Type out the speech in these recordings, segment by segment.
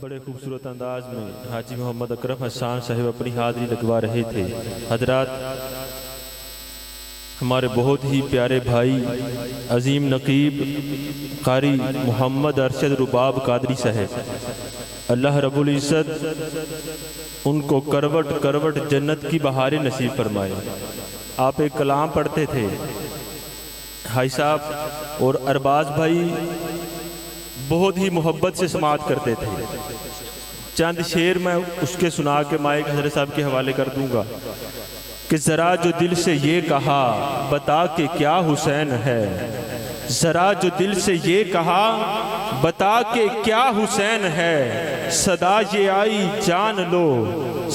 بڑے خوبصورت انداز میں حاجی محمد اکرم حسان صاحب اپنی حاضری لگوا رہے تھے۔ حضرات، ہمارے بہت ہی پیارے بھائی عظیم نقیب قاری محمد ارشد رباب قادری صاحب، اللہ رب العزت ان کو کروٹ کروٹ جنت کی بہاریں نصیب فرمائے۔ آپ ایک کلام پڑھتے تھے بھائی صاحب، اور ارباز بھائی بہت ہی محبت سے سماعت کرتے تھے۔ چند شعر میں اس کے سنا کے مائک حضرت صاحب کے حوالے کر دوں گا کہ ذرا جو دل سے یہ کہا بتا کہ کیا حسین ہے، ذرا جو دل سے یہ کہا بتا کہ کیا حسین ہے، صدا یہ آئی جان لو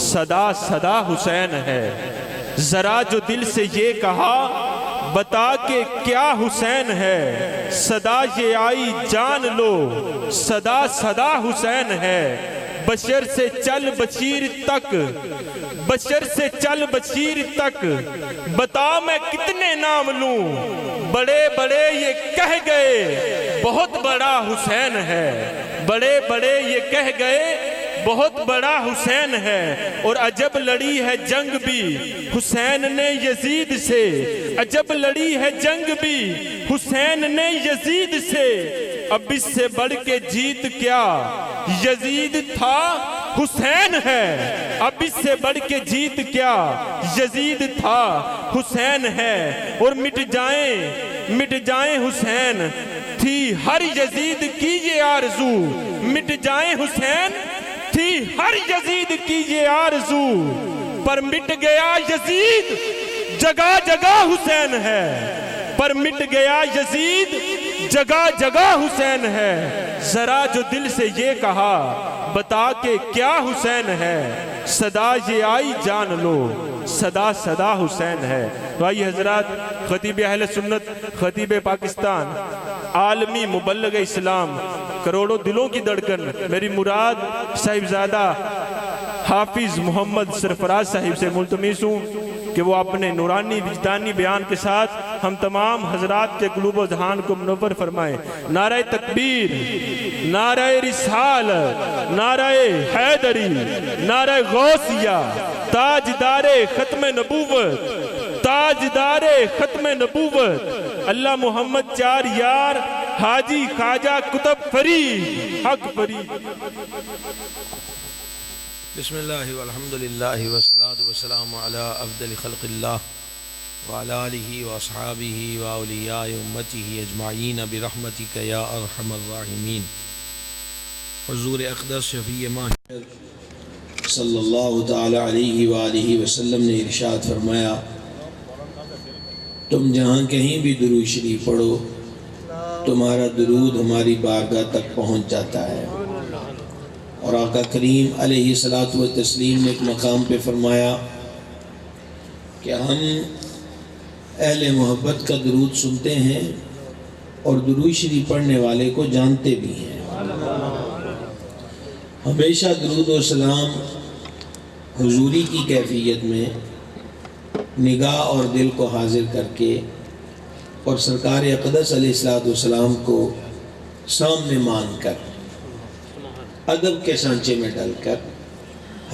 صدا صدا حسین ہے، ذرا جو دل سے یہ کہا بتا کہ کیا حسین ہے، صدا یہ آئی جان لو صدا صدا حسین ہے، بشر سے چل بشیر تک، بشر سے چل بشیر تک، بتا میں کتنے نام لوں، بڑے بڑے یہ کہہ گئے بہت بڑا حسین ہے، بڑے بڑے یہ کہہ گئے بہت بڑا حسین ہے، اور عجب لڑی ہے جنگ بھی حسین نے یزید سے، عجب لڑی ہے جنگ بھی حسین نے یزید سے، اب اس سے بڑھ کے جیت کیا یزید تھا حسین ہے، اب اس سے بڑھ کے جیت کیا یزید تھا حسین ہے، اور مٹ جائیں حسین تھی ہر یزید کی یہ آرزو، مٹ جائیں حسین تھی ہر یزید کی یہ آرزو، پر مٹ گیا یزید جگہ جگہ حسین ہے، پر مٹ گیا یزید جگہ جگہ حسین ہے، ذرا جو دل سے یہ کہا بتا کہ کیا حسین ہے، صدا یہ آئی جان لو صدا صدا حسین ہے۔ تو آئیے حضرات، خطیب اہل سنت، خطیب پاکستان، عالمی مبلغ اسلام، کروڑوں دلوں کی دھڑکن، میری مراد صاحبزادہ حافظ محمد سرفراز صاحب سے ملتمس ہوں کہ وہ اپنے نورانی وجدانی بیان کے ساتھ ہم تمام حضرات کے قلوب و ذہان کو منور فرمائیں۔ نعرہ تکبیر، نعرہ رسالت، نعرہ حیدری، نعرہ غوثیہ، تاجدار ختم نبوت، تاجدار ختم نبوت، اللہ محمد چار یار حاجی خواجہ قطب فرید حق فرید۔ بسم اللہ والحمدللہ والصلاة والسلام علی افضل خلق اللہ وعلی آلہ واصحابہ واولیاء امتہ اجمعین برحمتک یا ارحم الراحمین۔ حضور اقدس شفیع محشر صلی اللہ تعالی علیہ وآلہ وسلم نے ارشاد فرمایا، تم جہاں کہیں بھی درود شریف پڑھو تمہارا درود ہماری بارگاہ تک پہنچ جاتا ہے، اور آقا کریم علیہ الصلوۃ والتسلیم نے ایک مقام پہ فرمایا کہ ہم اہل محبت کا درود سنتے ہیں اور درود شریف پڑھنے والے کو جانتے بھی ہیں۔ ہمیشہ درود و سلام حضوری کی کیفیت میں نگاہ اور دل کو حاضر کر کے اور سرکار اقدس علیہ السلام کو سامنے مان کر ادب کے سانچے میں ڈل کر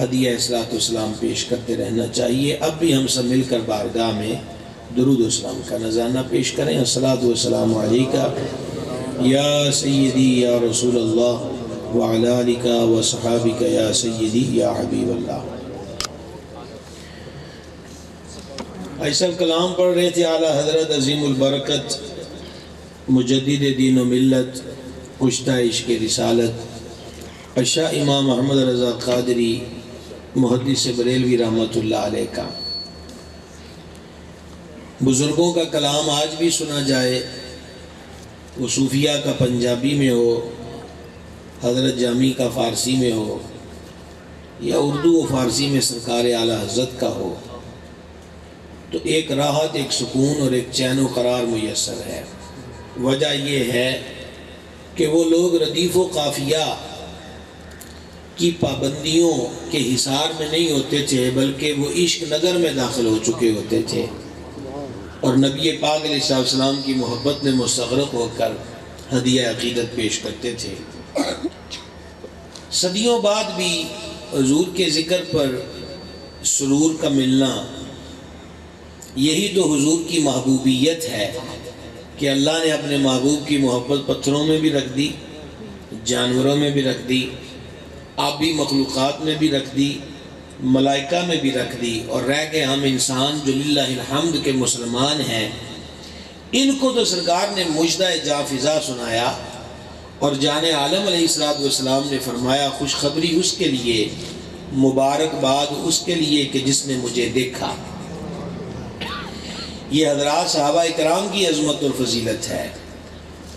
ہدیہ صلاۃ والسلام پیش کرتے رہنا چاہیے۔ اب بھی ہم سب مل کر بارگاہ میں درود و سلام کا نذرانہ پیش کریں۔ الصلاۃ والسلام علیکہ یا سیدی یا رسول اللہ وعلی آلک وصحابک یا سیدی یا حبیب اللہ۔ ایسا کلام پڑھ رہے تھے اعلیٰ حضرت عظیم البرکت مجدد دین و ملت کشتہ عشق رسالت شاہ امام محمد رضا قادری محدث بریلوی رحمۃ اللہ علیہ کا بزرگوں کا کلام آج بھی سنا جائے، وہ صوفیہ کا پنجابی میں ہو، حضرت جامی کا فارسی میں ہو، یا اردو و فارسی میں سرکار اعلیٰ حضرت کا ہو، تو ایک راحت، ایک سکون اور ایک چین و قرار میسر ہے۔ وجہ یہ ہے کہ وہ لوگ ردیف و قافیہ کی پابندیوں کے حصار میں نہیں ہوتے تھے، بلکہ وہ عشق نگر میں داخل ہو چکے ہوتے تھے، اور نبی پاک علیہ السلام کی محبت میں مستغرق ہو کر ہدیہ عقیدت پیش کرتے تھے۔ صدیوں بعد بھی حضور کے ذکر پر سرور کا ملنا، یہی تو حضور کی محبوبیت ہے کہ اللہ نے اپنے محبوب کی محبت پتھروں میں بھی رکھ دی، جانوروں میں بھی رکھ دی، آبی مخلوقات میں بھی رکھ دی، ملائکہ میں بھی رکھ دی، اور رہ گئے ہم انسان جو للہ الحمد کے مسلمان ہیں۔ ان کو تو سرکار نے مجدہ جاں فضا سنایا، اور جان عالم علیہ السلام نے فرمایا خوشخبری اس کے لیے، مبارکباد اس کے لیے کہ جس نے مجھے دیکھا۔ یہ حضرات صحابہ اکرام کی عظمت اور فضیلت ہے۔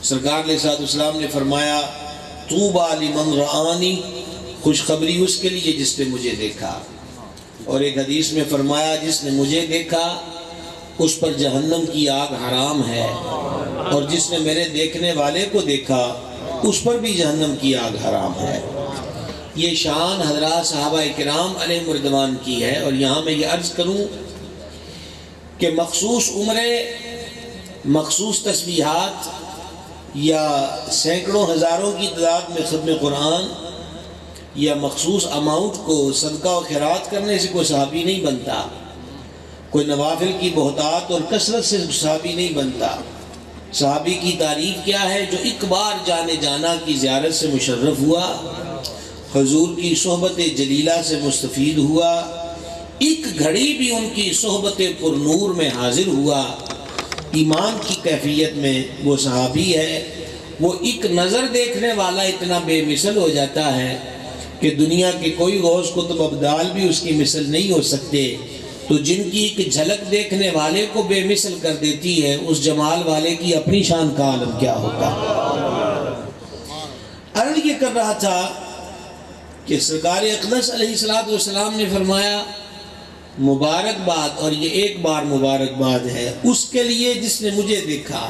سرکار علیہ السلام نے فرمایا طوبیٰ لمن رآنی، خوشخبری اس کے لیے جس نے مجھے دیکھا۔ اور ایک حدیث میں فرمایا جس نے مجھے دیکھا اس پر جہنم کی آگ حرام ہے، اور جس نے میرے دیکھنے والے کو دیکھا اس پر بھی جہنم کی آگ حرام ہے۔ یہ شان حضرات صحابہ کرام علیہم رضوان کی ہے۔ اور یہاں میں یہ عرض کروں کہ مخصوص عمرے، مخصوص تسبیحات یا سینکڑوں ہزاروں کی تعداد میں ختم قرآن یا مخصوص اماؤنٹ کو صدقہ و خیرات کرنے سے کوئی صحابی نہیں بنتا، کوئی نوافل کی بہتات اور کثرت سے صحابی نہیں بنتا۔ صحابی کی تعریف کیا ہے؟ جو ایک بار جانے جانا کی زیارت سے مشرف ہوا، حضور کی صحبت جلیلہ سے مستفید ہوا، ایک گھڑی بھی ان کی صحبت پر نور میں حاضر ہوا، ایمان کی کیفیت میں وہ صحابی ہے۔ وہ ایک نظر دیکھنے والا اتنا بے مثل ہو جاتا ہے کہ دنیا کے کوئی غوث قطب ابدال بھی اس کی مثل نہیں ہو سکتے۔ تو جن کی ایک جھلک دیکھنے والے کو بے مثل کر دیتی ہے، اس جمال والے کی اپنی شان کا عالم کیا ہوگا۔ عرض یہ کر رہا تھا کہ سرکار اقدس علیہ السلام نے فرمایا مبارکباد، اور یہ ایک بار مبارکباد ہے اس کے لیے جس نے مجھے دیکھا،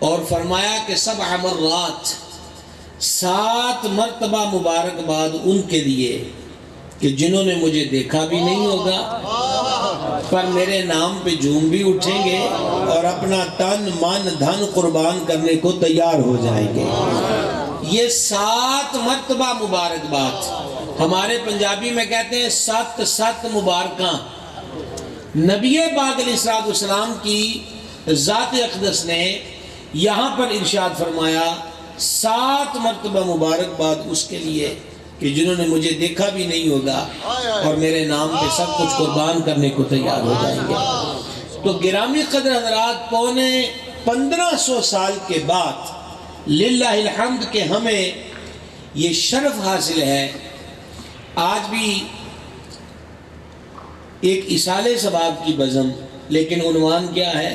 اور فرمایا کہ 7 مرات، 7 مرتبہ مبارکباد ان کے لیے کہ جنہوں نے مجھے دیکھا بھی نہیں ہوگا پر میرے نام پہ جھوم بھی اٹھیں گے اور اپنا تن من دھن قربان کرنے کو تیار ہو جائیں گے۔ یہ 7 مرتبہ مبارکباد، ہمارے پنجابی میں کہتے ہیں 7 مبارکاں۔ نبی پاک علیہ السلام کی ذات اقدس نے یہاں پر ارشاد فرمایا 7 مرتبہ مبارکباد اس کے لیے کہ جنہوں نے مجھے دیکھا بھی نہیں ہوگا اور میرے نام پہ سب کچھ قربان کرنے کو تیار ہو جائیں گے۔ تو گرامی قدر حضرات، پونے 1500 سال کے بعد للہ الحمد کہ ہمیں یہ شرف حاصل ہے۔ آج بھی ایک اصالِ ثواب کی بزم، لیکن عنوان کیا ہے؟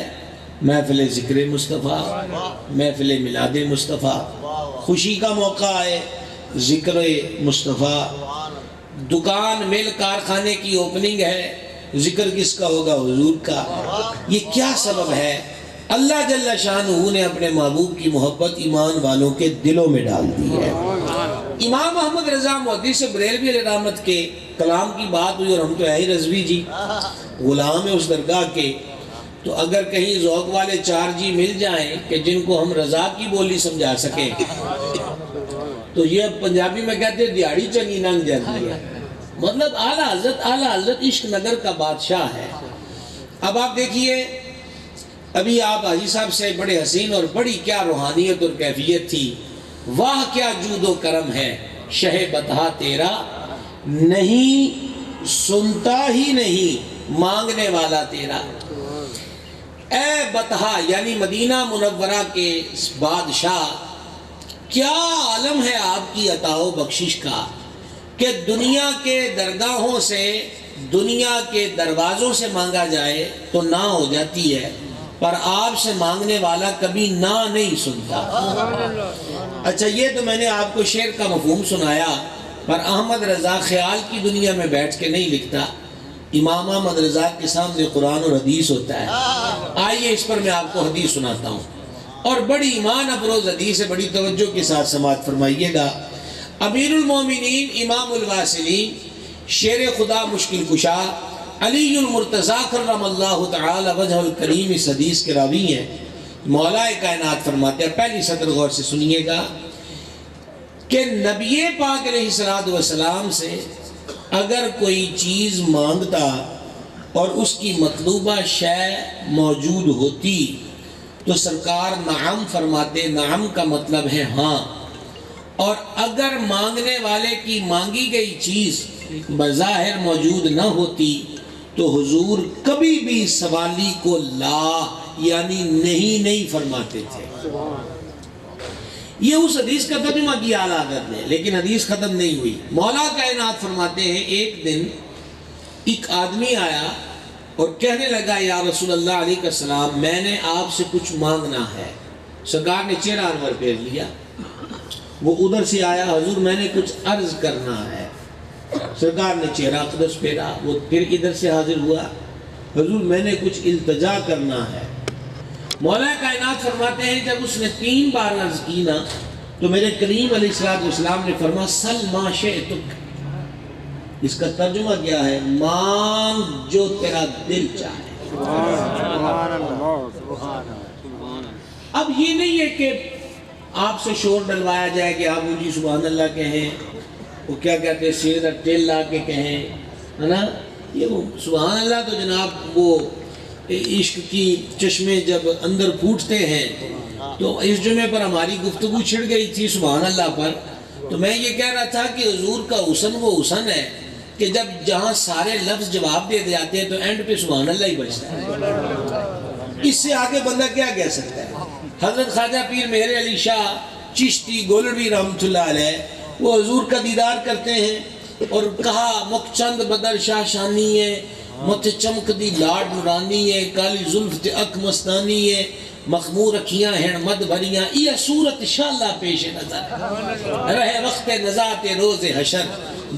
محفل ذکر مصطفیٰ، محفل میلاد مصطفیٰ۔ خوشی کا موقع ہے، ذکر مصطفیٰ، دکان مل کارخانے کی اوپننگ ہے، ذکر کس کا ہوگا؟ حضور کا۔ یہ کیا سبب ہے؟ اللہ جل شانہ نے اپنے محبوب کی محبت ایمان والوں کے دلوں میں ڈال دی ہے۔ امام محمد رضا محدث بریلوی علیہ رحمت کے کلام کی بات ہوئی، اور ہم تو ہے ہی رضوی جی، غلام ہے اس درگاہ کے، تو اگر کہیں ذوق والے 4 جی مل جائیں کہ جن کو ہم رضا کی بولی سمجھا سکیں، تو یہ پنجابی میں کہتے ہیں دیہڑی چنگی ننگ جاتی ہے۔ مطلب اعلیٰ حضرت عشق نگر کا بادشاہ ہے۔ اب آپ دیکھیے، ابھی آپ حاجی صاحب سے بڑے حسین اور بڑی کیا روحانیت اور کیفیت تھی۔ واہ کیا جود و کرم ہے شہ بطحا تیرا، نہیں سنتا ہی نہیں مانگنے والا تیرا۔ اے بطحا یعنی مدینہ منورہ کے بادشاہ، کیا عالم ہے آپ کی عطا و بخشش کا کہ دنیا کے درگاہوں سے، دنیا کے دروازوں سے مانگا جائے تو نہ ہو جاتی ہے، پر آپ سے مانگنے والا کبھی نہ نہیں سنتا۔ اچھا، یہ تو میں نے آپ کو شعر کا مفہوم سنایا، پر احمد رضا خیال کی دنیا میں بیٹھ کے نہیں لکھتا۔ امام احمد رضا کے سامنے قرآن اور حدیث ہوتا ہے۔ آئیے اس پر میں آپ کو حدیث سناتا ہوں، اور بڑی ایمان افروز حدیث ہے، بڑی توجہ کے ساتھ سماعت فرمائیے گا۔ امیر المومنین امام الواصلین شیر خدا مشکل کشا علی المرتضیٰ کرم اللہ تعالی وجہ الکریم اس حدیث کے راوی ہیں۔ مولا کائنات فرماتے ہیں، پہلی سطر غور سے سنیے گا، کہ نبی پاک علیہ السلام سے اگر کوئی چیز مانگتا اور اس کی مطلوبہ شے موجود ہوتی تو سرکار نعم فرماتے. نعم کا مطلب ہے ہاں. اور اگر مانگنے والے کی مانگی گئی چیز بظاہر موجود نہ ہوتی تو حضور کبھی بھی سوالی کو لا یعنی نہیں فرماتے تھے. یہ اس حدیث کا ترجمہ کیا اعلیٰ حضرت نے، لیکن حدیث ختم نہیں ہوئی. مولا کائنات فرماتے ہیں ایک دن ایک آدمی آیا اور کہنے لگا یا رسول اللہ علیہ السلام میں نے آپ سے کچھ مانگنا ہے. سرکار نے چہرہ انور پھیر لیا. وہ ادھر سے آیا حضور میں نے کچھ عرض کرنا ہے. سرکار نے چہرہ اقدس پھیرا. وہ پھر ادھر سے حاضر ہوا حضور میں نے کچھ التجا کرنا ہے. مولا کائنات فرماتے ہیں جب اس نے 3 بار عرض کی نا تو میرے کریم علیہ السلام نے فرمایا سل ما شئتک. اس کا ترجمہ کیا ہے؟ مانگ جو تیرا دل چاہے. اب یہ نہیں ہے کہ آپ سے شور ڈلوایا جائے کہ آپ مجھے سبحان اللہ کہیں، وہ کیا کہتے ہیں سیدھا ٹیل لا کے کہیں، ہے نا. یہ وہ سبحان اللہ تو جناب وہ عشق کی چشمے جب اندر پھوٹتے ہیں تو اس جمعے پر ہماری گفتگو چھڑ گئی تھی سبحان اللہ پر. تو میں یہ کہہ رہا تھا کہ حضور کا حسن وہ حسن ہے کہ جب جہاں سارے لفظ جواب دے جاتے ہیں تو اینڈ پہ سبحان اللہ ہی بچتا ہے. اس سے آگے بندہ کیا کہہ سکتا ہے؟ حضرت خواجہ پیر مہر علی شاہ چشتی گولڑوی رحمۃ اللہ علیہ وہ حضور کا دیدار کرتے ہیں اور کہا مکچند بدر شاہ شانی ہے، مت چمک دی لاڈ نورانی ہے، کالی زلف تے اک مستانی ہے، مخمور اکھیاں ہیں مد بھریاں، یہ صورت انشاءاللہ پیش نظر رہے وقت نزات روز حشر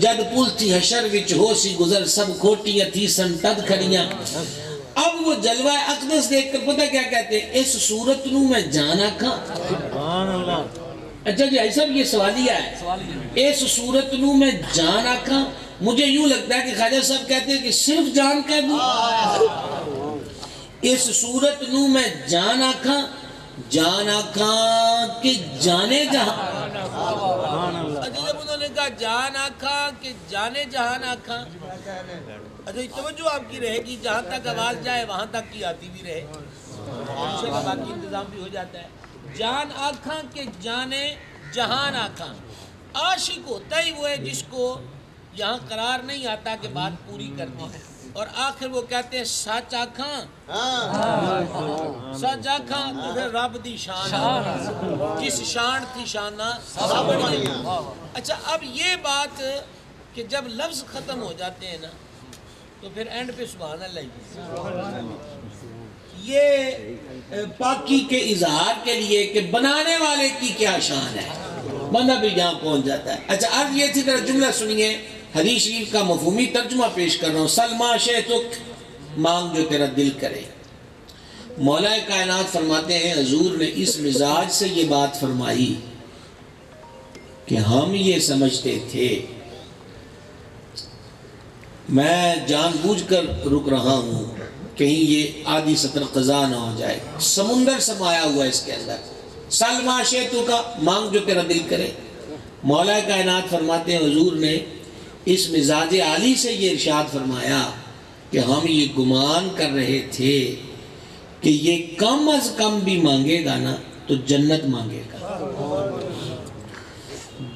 جد پل تھی حشر وچ ہو سی گزر سب کھوٹیاں تھی سن تد کھڑیاں. اب وہ جلوہ اقدس دیکھ کر پتہ کیا کہتے ہیں؟ اس صورت نو میں جانا کھا. اچھا جی ایسا بھی یہ سوالیہ ہے. اس صورت نو میں جانا کھا. مجھے یوں لگتا ہے کہ خواجہ صاحب کہتے ہیں کہ صرف جان کہہ دوں. اس صورت نو میں جانا کھا کہ جانے جہاں. اچھا جب انہوں نے کہا جان آکھا کہ جانے جہان آکھا. اچھا توجہ آپ کی رہے گی جہاں تک آواز جائے وہاں تک کی آتی بھی رہے، باقی انتظام بھی ہو جاتا ہے. جان آکھا کہ جانے جہان آکھا. عاشق ہوتا ہی وہ ہے جس کو یہاں قرار نہیں آتا کہ بات پوری کرنی ہے. اور آخر وہ کہتے ہیں سچ آکھاں سچ آکھاں تو پھر رب دی شان جس شان تھی شانہ سب بڑی. اچھا اب یہ بات کہ جب لفظ ختم ہو جاتے ہیں نا تو پھر اینڈ پہ سبحان اللہ یہ پاکی کے اظہار کے لیے کہ بنانے والے کی کیا شان ہے بندہ بھی جہاں پہنچ جاتا ہے. اچھا اب یہ تھی طرح جملہ سنیے حدیث شریف کا مفہومی ترجمہ پیش کر رہا ہوں. سلما شئتک مانگ جو تیرا دل کرے. مولا کائنات فرماتے ہیں حضور نے اس مزاج سے یہ بات فرمائی کہ ہم یہ سمجھتے تھے میں جان بوجھ کر رک رہا ہوں کہیں یہ آدھی سطر قضا نہ ہو جائے. سمندر سمایا ہوا اس کے اندر. سلما شئتک مانگ جو تیرا دل کرے. مولا کائنات فرماتے ہیں حضور نے اس مزاج عالی سے یہ ارشاد فرمایا کہ ہم یہ گمان کر رہے تھے کہ یہ کم از کم بھی مانگے گا نا تو جنت مانگے گا.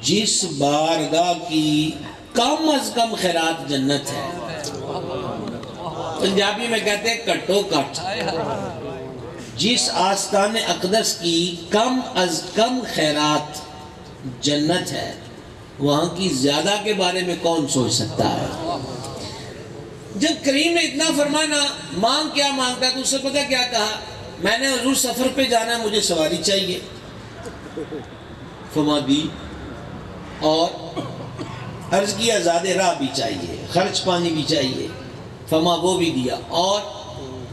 جس بارگاہ کی کم از کم خیرات جنت ہے. پنجابی میں کہتے ہیں کٹو کٹ. جس آستان اقدس کی کم از کم خیرات جنت ہے وہاں کی زیادہ کے بارے میں کون سوچ سکتا ہے. جب کریم نے اتنا فرمانا مانگ کیا مانگتا ہے تو اس سے پتہ کیا کہا؟ میں نے حضور سفر پہ جانا ہے مجھے سواری چاہیے. فرما دی اور عرض کیا زیادہ راہ بھی چاہیے خرچ پانی بھی چاہیے. فرما وہ بھی دیا اور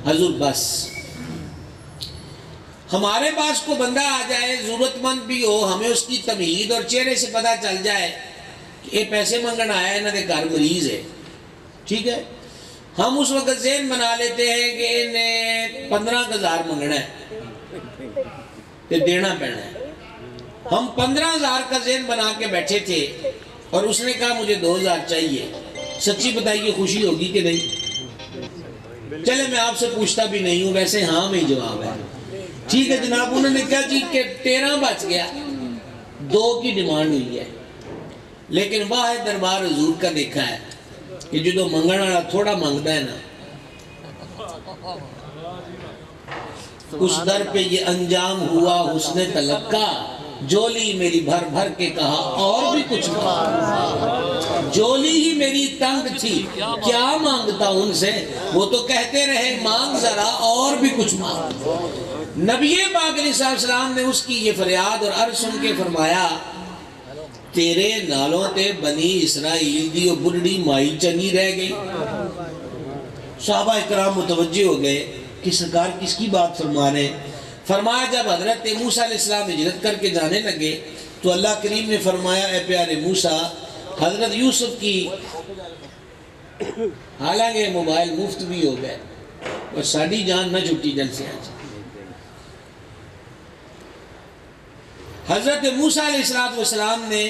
حضور بس ہمارے پاس کو بندہ آ جائے ضرورت مند بھی ہو ہمیں اس کی تمہید اور چہرے سے پتہ چل جائے کہ یہ پیسے منگن آیا ہے نہ دے گھر مریض ہے ٹھیک ہے. ہم اس وقت ذہن بنا لیتے ہیں کہ انہیں 15,000 منگنا ہے تے دینا پینا ہے. ہم 15,000 کا ذہن بنا کے بیٹھے تھے اور اس نے کہا مجھے 2,000 چاہیے. سچی بتائیے خوشی ہوگی کہ نہیں؟ چلے میں آپ سے پوچھتا بھی نہیں ہوں، ویسے ہاں میں جواب ہے. ٹھیک ہے جناب. انہوں نے کہا جی کہ 13 بچ گیا، 2 کی ڈیمانڈ ہوئی ہے. لیکن واحد دربار حضور کا دیکھا ہے کہ جو منگن والا تھوڑا مانگتا ہے نا، اس در پہ یہ انجام ہوا حسن طلب کا. جولی میری بھر بھر کے کہا اور بھی کچھ مانگ. جولی ہی میری تنگ تھی، کیا مانگتا ان سے؟ وہ تو کہتے رہے مانگ ذرا اور بھی کچھ مانگ. نبی پاک علیہ السلام نے اس کی یہ فریاد اور عرض سن کے فرمایا تیرے نالوں تے بنی اسرائیل دی وہ بڑی مائی چنگی رہ گئی. صحابہ اکرام متوجہ ہو گئے کہ سرکار کس کی بات فرما رہے ہیں. فرمایا جب حضرت موسیٰ علیہ السلام ہجرت کر کے جانے لگے تو اللہ کریم نے فرمایا اے پیارے موسیٰ، حضرت یوسف کی حالانکہ موبائل مفت بھی ہو گئے اور ساڑھی جان نہ چھٹی جل سے آج. حضرت موسیٰ علیہ السلام نے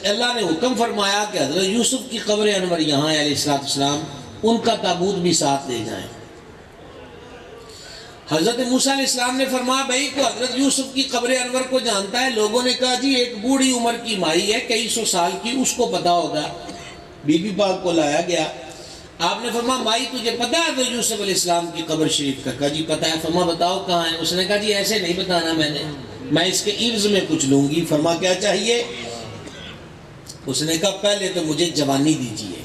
اللہ نے حکم فرمایا کہ حضرت یوسف کی قبر انور یہاں ہے علیہ السلام، ان کا تابوت بھی ساتھ لے جائیں. حضرت موسیٰ علیہ السلام نے فرمایا بھائی کو حضرت یوسف کی قبر انور کو جانتا ہے؟ لوگوں نے کہا جی ایک بوڑھی عمر کی مائی ہے کئی سو سال کی، اس کو پتا ہوگا. بی بی پاک کو لایا گیا. آپ نے فرمایا مائی تجھے پتا ہے حضرت یوسف علیہ السلام کی قبر شریف کا؟ کہا جی پتا ہے. فرمایا بتاؤ کہاں ہے؟ اس نے کہا جی ایسے نہیں بتانا، میں اس کے عرض میں کچھ لوں گی. فرمایا کیا چاہیے؟ اس نے کہا پہلے تو مجھے جوانی دیجیے.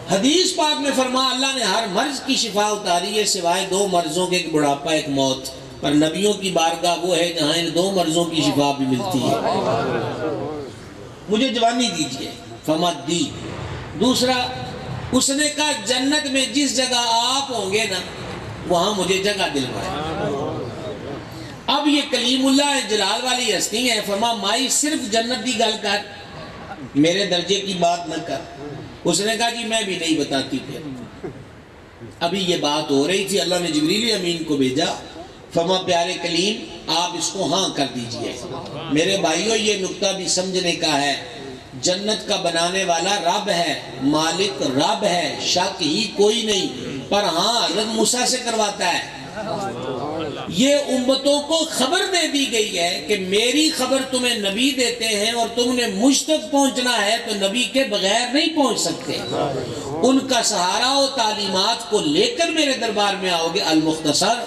حدیث پاک میں فرمایا اللہ نے ہر مرض کی شفا اتاری ہے سوائے 2 مرضوں کے، ایک بڑھاپا ایک موت. پر نبیوں کی بارگاہ وہ ہے جہاں ان 2 مرضوں کی شفا بھی ملتی ہے. مجھے جوانی دیجیے. فرمایا دی. دوسرا اس نے کہا جنت میں جس جگہ آپ ہوں گے نا وہاں مجھے جگہ دلوائے. اب یہ کلیم اللہ جلال والی ہستی ہے. فرمایا مائی صرف جنت دی گل کر، میرے درجے کی بات نہ کر. اس نے کہا جی میں بھی نہیں بتاتی. پھر ابھی یہ بات ہو رہی تھی، اللہ نے جبریل امین کو بھیجا. فرمایا پیارے کلیم آپ اس کو ہاں کر دیجئے. میرے بھائیوں یہ نکتہ بھی سمجھنے کا ہے، جنت کا بنانے والا رب ہے، مالک رب ہے، شک ہی کوئی نہیں. پر ہاں حضرت موسیٰ سے کرواتا ہے. یہ امتوں کو خبر دے دی گئی ہے کہ میری خبر تمہیں نبی دیتے ہیں اور تم نے مجھ تک پہنچنا ہے تو نبی کے بغیر نہیں پہنچ سکتے. ان کا سہارا و تعلیمات کو لے کر میرے دربار میں آؤ گے. المختصر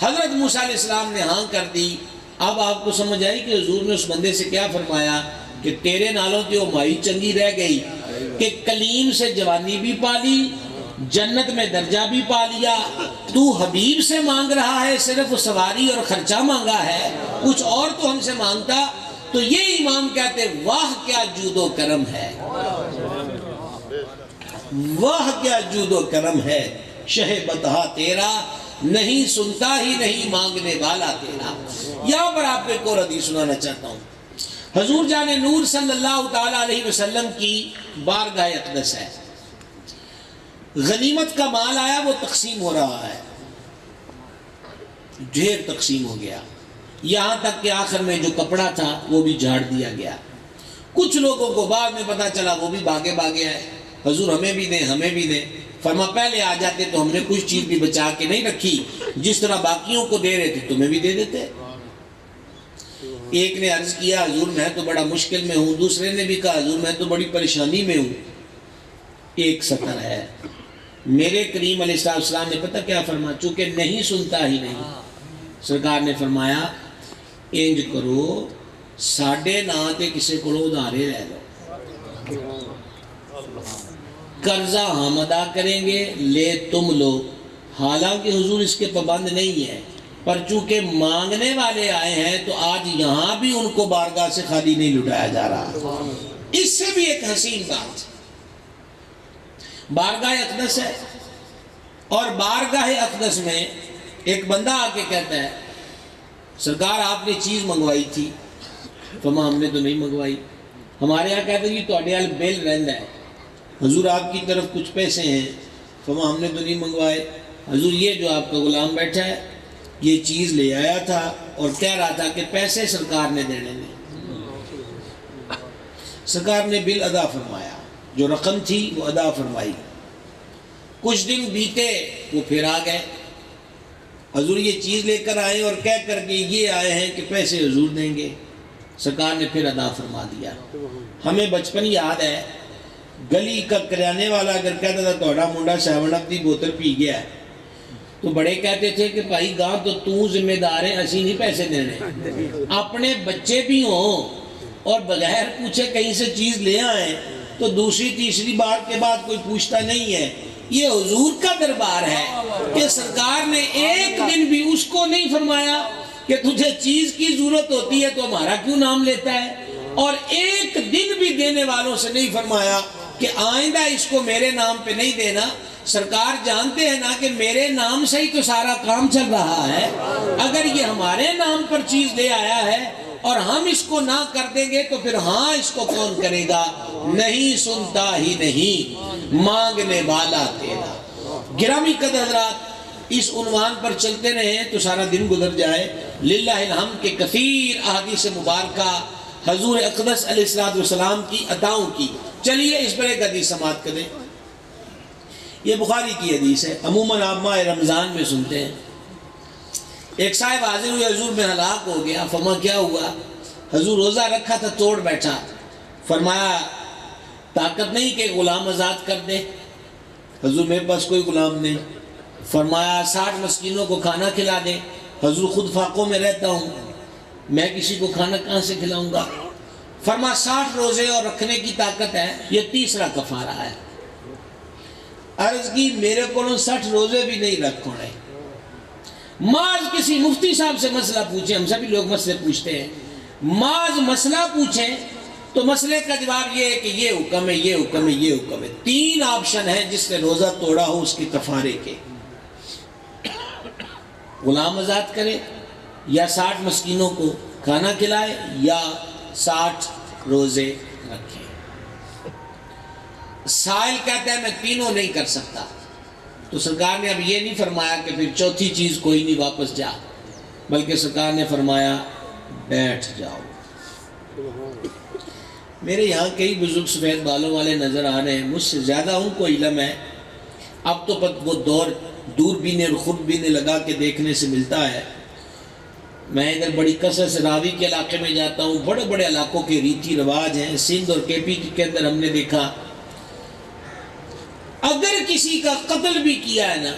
حضرت موسیٰ علیہ السلام نے ہاں کر دی. اب آپ کو سمجھ آئی کہ حضور نے اس بندے سے کیا فرمایا کہ تیرے نالوں کی وہ مائی چنگی رہ گئی کہ کلیم سے جوانی بھی پالی، جنت میں درجہ بھی پا لیا. تو حبیب سے مانگ رہا ہے صرف سواری اور خرچہ مانگا ہے، کچھ اور تو ہم سے مانگتا. تو یہ امام کہتے واہ کیا جود و کرم ہے، واہ کیا جود و کرم ہے. شہ بطحا تیرا نہیں سنتا ہی نہیں مانگنے والا تیرا. یہاں پر آپ کو ایک اور حدیث سنانا چاہتا ہوں. حضور جان نور صلی اللہ تعالی علیہ وسلم کی بارگاہ اقدس ہے. غنیمت کا مال آیا، وہ تقسیم ہو رہا ہے، ڈھیر تقسیم ہو گیا. یہاں تک کہ آخر میں جو کپڑا تھا وہ بھی جھاڑ دیا گیا. کچھ لوگوں کو بعد میں پتا چلا وہ بھی بھاگے آئے، حضور ہمیں بھی دیں ہمیں بھی دیں. فرما پہلے آ جاتے تو ہم نے کچھ چیز بھی بچا کے نہیں رکھی، جس طرح باقیوں کو دے رہے تھے تمہیں بھی دے دیتے. ایک نے عرض کیا حضور میں تو بڑا مشکل میں ہوں. دوسرے نے بھی کہا حضور میں تو بڑی پریشانی میں ہوں. ایک سطر ہے. میرے کریم علیہ السلام نے پتہ کیا فرمایا؟ چونکہ نہیں سنتا ہی نہیں، سرکار نے فرمایا انج کرو ساڑھے نہ تے کسے کو ادھارے رہ لو، قرضہ ہم ادا کریں گے، لے تم لو. حالانکہ حضور اس کے پابند نہیں ہے، پر چونکہ مانگنے والے آئے ہیں تو آج یہاں بھی ان کو بارگاہ سے خالی نہیں لٹایا جا رہا. اس سے بھی ایک حسین بات، بارگاہ اقدس ہے اور بارگاہ اقدس میں ایک بندہ آ کے کہتا ہے سرکار آپ نے چیز منگوائی تھی. فرمایا ہم نے تو نہیں منگوائی. ہمارے یہاں کہتے ہیں تو اڈیال بیل رہندا ہے، حضور آپ کی طرف کچھ پیسے ہیں. فرمایا ہم نے تو نہیں منگوائے. حضور یہ جو آپ کا غلام بیٹھا ہے یہ چیز لے آیا تھا اور کہہ رہا تھا کہ پیسے سرکار نے دینے نہیں. سرکار نے بل ادا فرمایا، جو رقم تھی وہ ادا فرمائی. کچھ دن بیتے وہ پھر آ گئے، حضور یہ چیز لے کر آئے اور کہہ کر کے یہ آئے ہیں کہ پیسے حضور دیں گے. سرکار نے پھر ادا فرما دیا. ہمیں بچپن یاد ہے، گلی کا کریانے والا اگر کہتا تھا توڑا منڈا 7 اپ دی بوتل پی گیا ہے تو بڑے کہتے تھے کہ بھائی گاہ تو ذمہ دار ہے، اسی نہیں پیسے دینے. اپنے بچے بھی ہوں اور بغیر پوچھے کہیں سے چیز لے آئیں تو دوسری تیسری بار کے بعد کوئی پوچھتا نہیں ہے. یہ حضور کا دربار ہے کہ سرکار نے ایک دن بھی اس کو نہیں فرمایا کہ تجھے چیز کی ضرورت ہوتی ہے تو ہمارا کیوں نام لیتا ہے، اور ایک دن بھی دینے والوں سے نہیں فرمایا کہ آئندہ اس کو میرے نام پہ نہیں دینا. سرکار جانتے ہیں نا کہ میرے نام سے ہی تو سارا کام چل رہا ہے، اگر یہ ہمارے نام پر چیز لے آیا ہے اور ہم اس کو نہ کر دیں گے تو پھر ہاں اس کو کون کرے گا. نہیں سنتا ہی نہیں مانگنے والا تیرا. گرامی قدر حضرات، اس عنوان پر چلتے رہیں تو سارا دن گزر جائے. للہ الحمد کے کثیر احادیث مبارکہ حضور اقدس علیہ السلام کی عطاؤں کی. چلیے اس پر ایک حدیث سماعت کریں. یہ بخاری کی حدیث ہے. عموماً آپ ماہ رمضان میں سنتے ہیں. ایک صاحب حاضر ہوئے، حضور میں ہلاک ہو گیا. فرمایا کیا ہوا؟ حضور روزہ رکھا تھا توڑ بیٹھا. فرمایا طاقت نہیں کہ غلام آزاد کر دے؟ حضور میرے پاس کوئی غلام نہیں. فرمایا 60 مسکینوں کو کھانا کھلا دے. حضور خود فاقوں میں رہتا ہوں، میں کسی کو کھانا کہاں سے کھلاؤں گا؟ فرمایا 60 روزے اور رکھنے کی طاقت ہے، یہ تیسرا کفارہ ہے. عرض کی میرے کو 60 روزے بھی نہیں رکھ رہے. معاذ کسی مفتی صاحب سے مسئلہ پوچھیں، ہم سبھی لوگ مسئلے پوچھتے ہیں. معاذ مسئلہ پوچھیں تو مسئلے کا جواب یہ ہے کہ یہ حکم ہے، یہ حکم ہے، یہ حکم ہے. 3 آپشن ہے جس نے روزہ توڑا ہو اس کے کفارے کے. غلام آزاد کرے، یا 60 مسکینوں کو کھانا کھلائے، یا 60 روزے رکھے. سائل کہتا ہے میں تینوں نہیں کر سکتا. تو سرکار نے اب یہ نہیں فرمایا کہ پھر چوتھی چیز کوئی نہیں واپس جا، بلکہ سرکار نے فرمایا بیٹھ جاؤ. میرے یہاں کئی بزرگ سفید بالوں والے نظر آ رہے ہیں، مجھ سے زیادہ ان کو علم ہے. اب تو وہ دور دوربینیں اور خودبینیں لگا کے دیکھنے سے ملتا ہے. میں ادھر بڑی کثرت سے راوی کے علاقے میں جاتا ہوں. بڑے بڑے علاقوں کے ریتی رواج ہیں. سندھ اور کے پی کے اندر ہم نے دیکھا اگر کسی کا قتل بھی کیا ہے نا،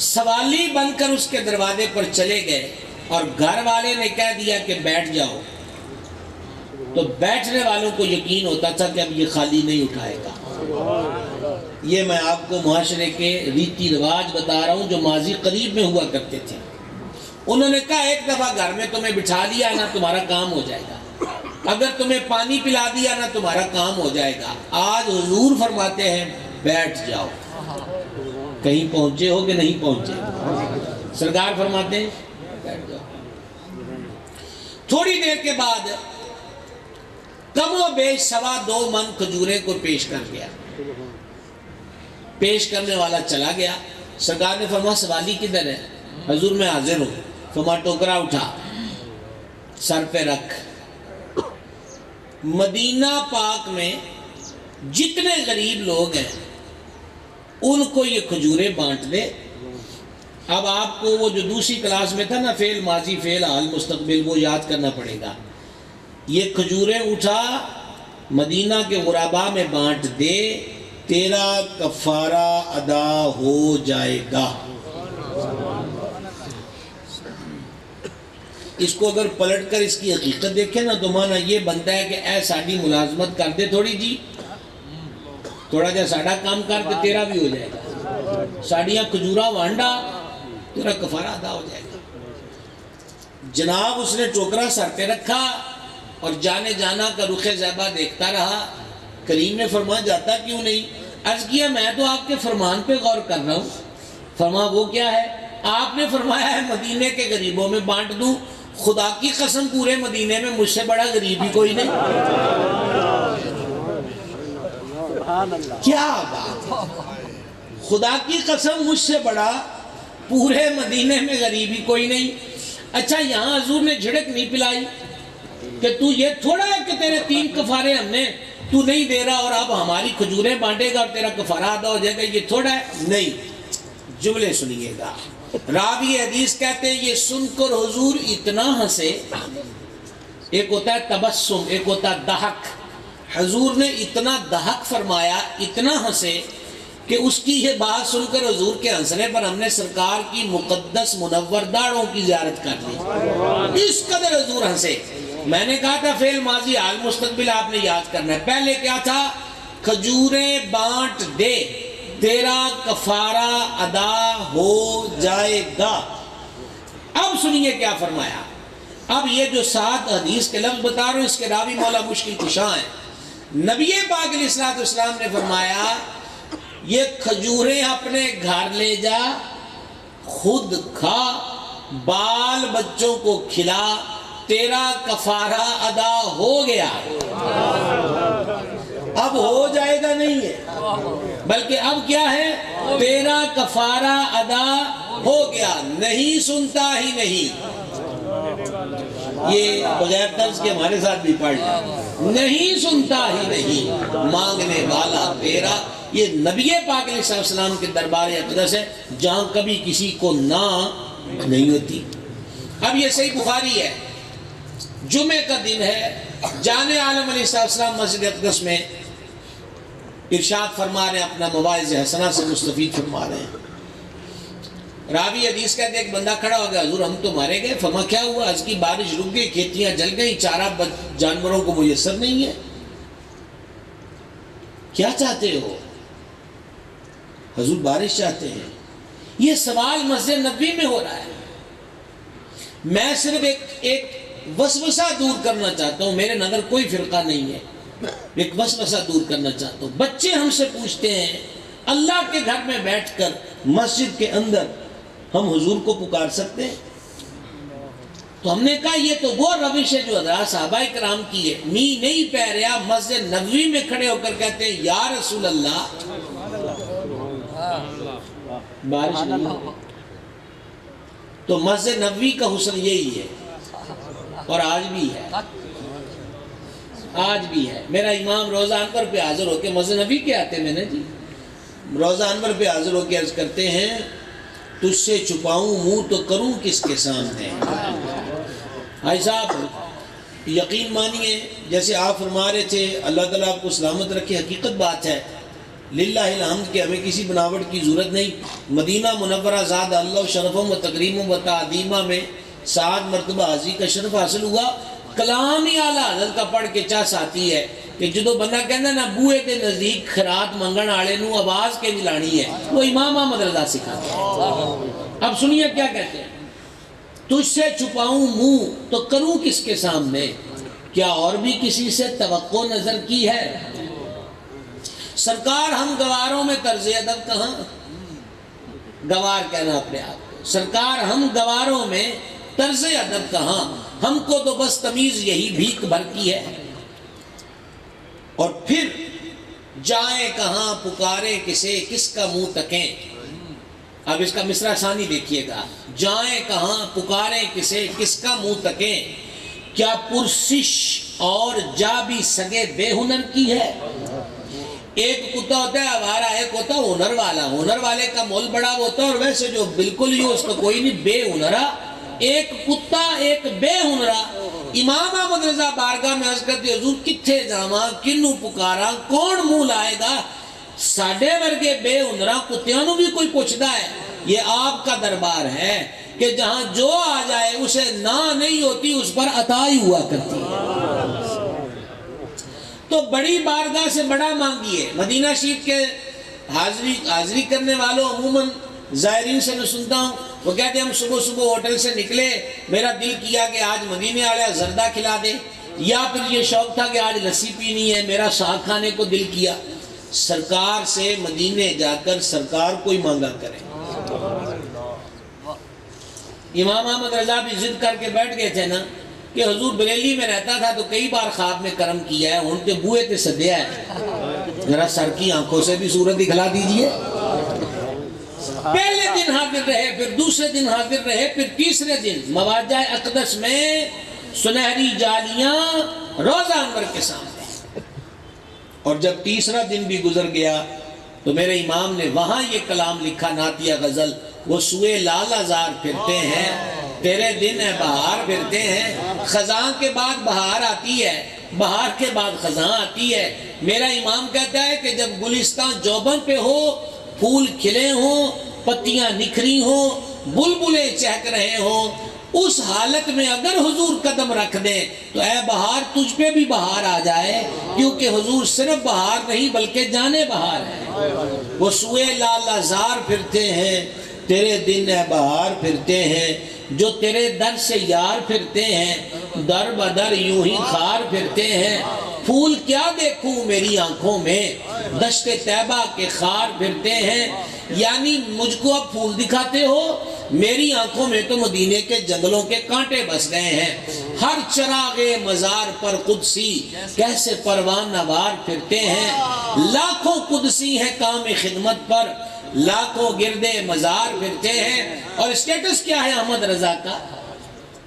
سوالی بن کر اس کے دروازے پر چلے گئے اور گھر والے نے کہہ دیا کہ بیٹھ جاؤ، تو بیٹھنے والوں کو یقین ہوتا تھا کہ اب یہ خالی نہیں اٹھائے گا. یہ میں آپ کو معاشرے کے ریتی رواج بتا رہا ہوں جو ماضی قریب میں ہوا کرتے تھے. انہوں نے کہا ایک دفعہ گھر میں تمہیں بٹھا لیا نا تمہارا کام ہو جائے گا، اگر تمہیں پانی پلا دیا نا تمہارا کام ہو جائے گا. آج حضور فرماتے ہیں بیٹھ جاؤ. کہیں پہنچے ہو کہ نہیں پہنچے؟ سرکار فرماتے ہیں بیٹھ جاؤ. تھوڑی دیر کے بعد کم و بیش 2.25 من کھجوریں کو پیش کر گیا. پیش کرنے والا چلا گیا. سرکار نے فرمایا سوالی کدھر ہے؟ حضور میں حاضر ہوں. فرمایا ٹوکرا اٹھا، سر پہ رکھ. مدینہ پاک میں جتنے غریب لوگ ہیں ان کو یہ کھجوریں بانٹ دے. اب آپ کو وہ جو دوسری کلاس میں تھا نا فعل ماضی فعل حال مستقبل، وہ یاد کرنا پڑے گا. یہ کھجوریں اٹھا مدینہ کے غربا میں بانٹ دے، تیرا کفارہ ادا ہو جائے گا. اس کو اگر پلٹ کر اس کی حقیقت دیکھیں نا تو مانا یہ بنتا ہے کہ اے ساڑی ملازمت کر دے تھوڑی جی، تھوڑا جا ساڑا کام کر کے تیرا بھی ہو جائے گا. ساڑیاں کھجورا وانڈا تیرا کفارہ ادا ہو جائے گا. جناب اس نے ٹوکرا سر پہ رکھا اور جانے جانا کا رخ زیبہ دیکھتا رہا. کریم نے فرمایا جاتا کیوں نہیں؟ عرض کیا میں تو آپ کے فرمان پہ غور کر رہا ہوں. فرمایا وہ کیا ہے؟ آپ نے فرمایا ہے مدینے کے غریبوں میں بانٹ دوں. خدا کی قسم پورے مدینے میں مجھ سے بڑا غریب ہی کوئی نہیں. کیا بات ہے! خدا کی قسم مجھ سے بڑا پورے مدینے میں غریبی کوئی نہیں. اچھا یہاں حضور نے جھڑک نہیں پلائی کہ تو یہ تھوڑا ہے کہ تیرے 3 کفارے ہم نے تو نہیں دے رہا اور اب ہماری کھجوریں بانٹے گا اور تیرا کفارہ ادا ہو جائے گا, یہ تھوڑا ہے. نہیں, جملے سنیے گا. راوی حدیث کہتے ہیں یہ سن کر حضور اتنا ہنسے, ایک ہوتا ہے تبسم, ایک ہوتا ہے دہک. حضور نے اتنا دہک فرمایا, اتنا ہنسے کہ اس کی یہ بات سن کر حضور کے ہنسنے پر ہم نے سرکار کی مقدس منور داڑھوں کی زیارت کر لی. اس قدر حضور ہنسے. میں نے کہا تھا فعل ماضی حال مستقبل آپ نے یاد کرنا ہے. پہلے کیا تھا؟ کھجوریں بانٹ دے, تیرا کفارہ ادا ہو جائے گا. اب سنیے کیا فرمایا. اب یہ جو 7 حدیث کے لفظ بتا رہا ہوں اس کے راوی مولا مشکل کشاں ہیں. نبی پاک علیہ السلام نے فرمایا یہ کھجوریں اپنے گھر لے جا, خود کھا, بال بچوں کو کھلا, تیرا کفارہ ادا ہو گیا. اب ہو جائے گا نہیں ہے, بلکہ اب کیا ہے؟ تیرا کفارہ ادا ہو گیا. نہیں سنتا ہی نہیں. یہ بغیر طرز کے ہمارے ساتھ بھی پڑھ لیں. نہیں سنتا ہی نہیں, مانگنے والا تیرا. یہ نبی پاک علیہ السلام کے دربار اقدس ہے جہاں کبھی کسی کو نہ نہیں ہوتی. اب یہ صحیح بخاری ہے, جمعے کا دن ہے, جان عالم علیہ السلام مسجد اقدس میں ارشاد فرما رہے ہیں, اپنا مواعظ حسنہ سے مستفید فرما رہے ہیں. راوی حدیث کہتے ایک بندہ کھڑا ہو گیا, حضور ہم تو مارے گئے. فرما کیا ہوا؟ آج کی بارش رک گئی, کھیتیاں جل گئی, چارہ جانوروں کو میسر نہیں ہے, کیا چاہتے ہو؟ حضور بارش چاہتے ہیں. یہ سوال مسجد نبوی میں ہو رہا ہے. میں صرف ایک وسوسہ دور کرنا چاہتا ہوں, میرے نظر کوئی فرقہ نہیں ہے, ایک وسوسہ دور کرنا چاہتا ہوں. بچے ہم سے پوچھتے ہیں اللہ کے گھر میں بیٹھ کر مسجد کے اندر ہم حضور کو پکار سکتے ہیں؟ تو ہم نے کہا یہ تو وہ روش ہے جو حضرات صحابہ کرام کی ہے. می نہیں پہ رہا, مسجد نبوی میں کھڑے ہو کر کہتے ہیں یا رسول اللہ بارش نہیں ہو. تو مسجد نبوی کا حسن یہی ہے, اور آج بھی ہے, آج بھی ہے. میرا امام روزہ انور پہ حاضر ہو کے مسجد نبوی کے آتے میں نے جی روزہ انور پہ حاضر ہو کے عرض کرتے ہیں تجھ سے چھپاؤں منہ تو کروں کس کے سامنے. بھائی صاحب یقین مانیے, جیسے آپ فرما رہے تھے اللہ تعالیٰ آپ کو سلامت رکھے, حقیقت بات ہے للہ الحمد کہ ہمیں کسی بناوٹ کی ضرورت نہیں. مدینہ منورہ زاد اللہ شرفم و تکریم و تعظیمہ میں 7 مرتبہ حاضری کا شرف حاصل ہوا. کلام ہی اعلیٰ حضرت کا پڑھ کے چاس آتی ہے کہ جدو بندہ کہنا نا بوئے کے نزدیک خیرات منگن آڑے نو آواز کے جلانی ہے, وہ امام احمد رضا سکھاتے ہیں. اب سنیے کیا کہتے ہیں, تجھ سے چھپاؤں منہ تو کروں کس کے سامنے, کیا اور بھی کسی سے توقع نظر کی ہے؟ سرکار ہم گواروں میں طرز ادب کہاں, گوار کہنا اپنے آپ کو, سرکار ہم گواروں میں طرز ادب کہاں, ہم کو تو بس تمیز یہی بھیک بھر کی ہے. اور پھر جائیں کہاں پکارے کسے کس کا منہ تکیں. اب اس کا مصرع ثانی دیکھیے گا, جائیں کہاں پکارے کسے کس کا منہ تکیں, کیا پرسش اور جا بھی سگے بے ہنر کی ہے. ایک کتا ہوتا ہے ہمارا, ایک ہوتا ہے ہنر والا. ہنر والے کا مول بڑا ہوتا ہے, اور ویسے جو بالکل ہی اس کا کوئی نہیں, بے ہنرا. ایک کتا ایک بے ہنرا. امام احمد رضا بارگاہ میں عرض کرتے حضور کتھے جاواں, کنوں پکارا, کون منہ لائے گا. ساڈے ورگے بے ہنرا کتیاں نو بھی کوئی پوچھدا ہے. یہ آپ کا دربار ہے کہ جہاں جو آ جائے اسے نہ نہیں ہوتی, اس پر عطا ہی ہوا کرتی ہے. تو بڑی بارگاہ سے بڑا مانگیے. مدینہ شریف کے حاضری کرنے والوں عموماً زائرین سے میں سنتا ہوں, وہ کہتے ہیں ہم صبح صبح ہوٹل سے نکلے, میرا دل کیا کہ آج مدینے والے زردہ کھلا دے, یا پھر یہ شوق تھا کہ آج لسی پینی ہے, میرا ساگ کھانے کو دل کیا. سرکار سے مدینے جا کر سرکار کوئی مانگا کرے. امام احمد رضا بھی ضد کر کے بیٹھ گئے تھے نا کہ حضور بریلی میں رہتا تھا تو کئی بار خواب میں کرم کیا ہے, ان کے بوئے تے سدیا ہے, ذرا سر کی آنکھوں سے بھی صورت دکھلا دیجئے. پہلے دن حاضر رہے، پھر دوسرے دن حاضر رہے، پھر تیسرے دن مواجہ اقدس میں سنہری جالیاں روزہ انور کے سامنے، اور جب تیسرا دن بھی گزر گیا تو میرے امام نے وہاں یہ کلام لکھا، نعتیہ غزل، وہ سوئے لال ازار پھرتے ہیں، تیرے دن ہے بہار پھرتے ہیں، خزاں کے بعد بہار آتی ہے، بہار کے بعد خزاں آتی ہے۔ میرا امام کہتا ہے کہ جب گلستان جوبن پہ ہو، پھول کھلے ہوں، پتیاں نکھری ہوں، بلبلیں چہک رہے ہوں، اس حالت میں اگر حضور قدم رکھ دیں تو اے بہار تجھ پہ بھی بہار آ جائے، کیونکہ حضور صرف بہار نہیں بلکہ جانے بہار ہے۔ وہ سوئے لال ازار پھرتے ہیں، تیرے دن ہے بہار پھرتے ہیں، جو تیرے در سے یار پھرتے ہیں، در بدر یوں ہی خار پھرتے ہیں، پھول کیا دیکھوں میری آنکھوں میں، دشت طیبہ کے خار پھرتے ہیں۔ یعنی مجھ کو اب پھول دکھاتے ہو، میری آنکھوں میں تو مدینے کے جنگلوں کے کانٹے بس گئے ہیں۔ ہر چراغ مزار پر قدسی کیسے پروان نوار پھرتے ہیں، لاکھوں قدسی ہیں کام خدمت پر، لاکھوں گردے مزار پھرتے ہیں۔ اور اسٹیٹس کیا ہے احمد رضا کا؟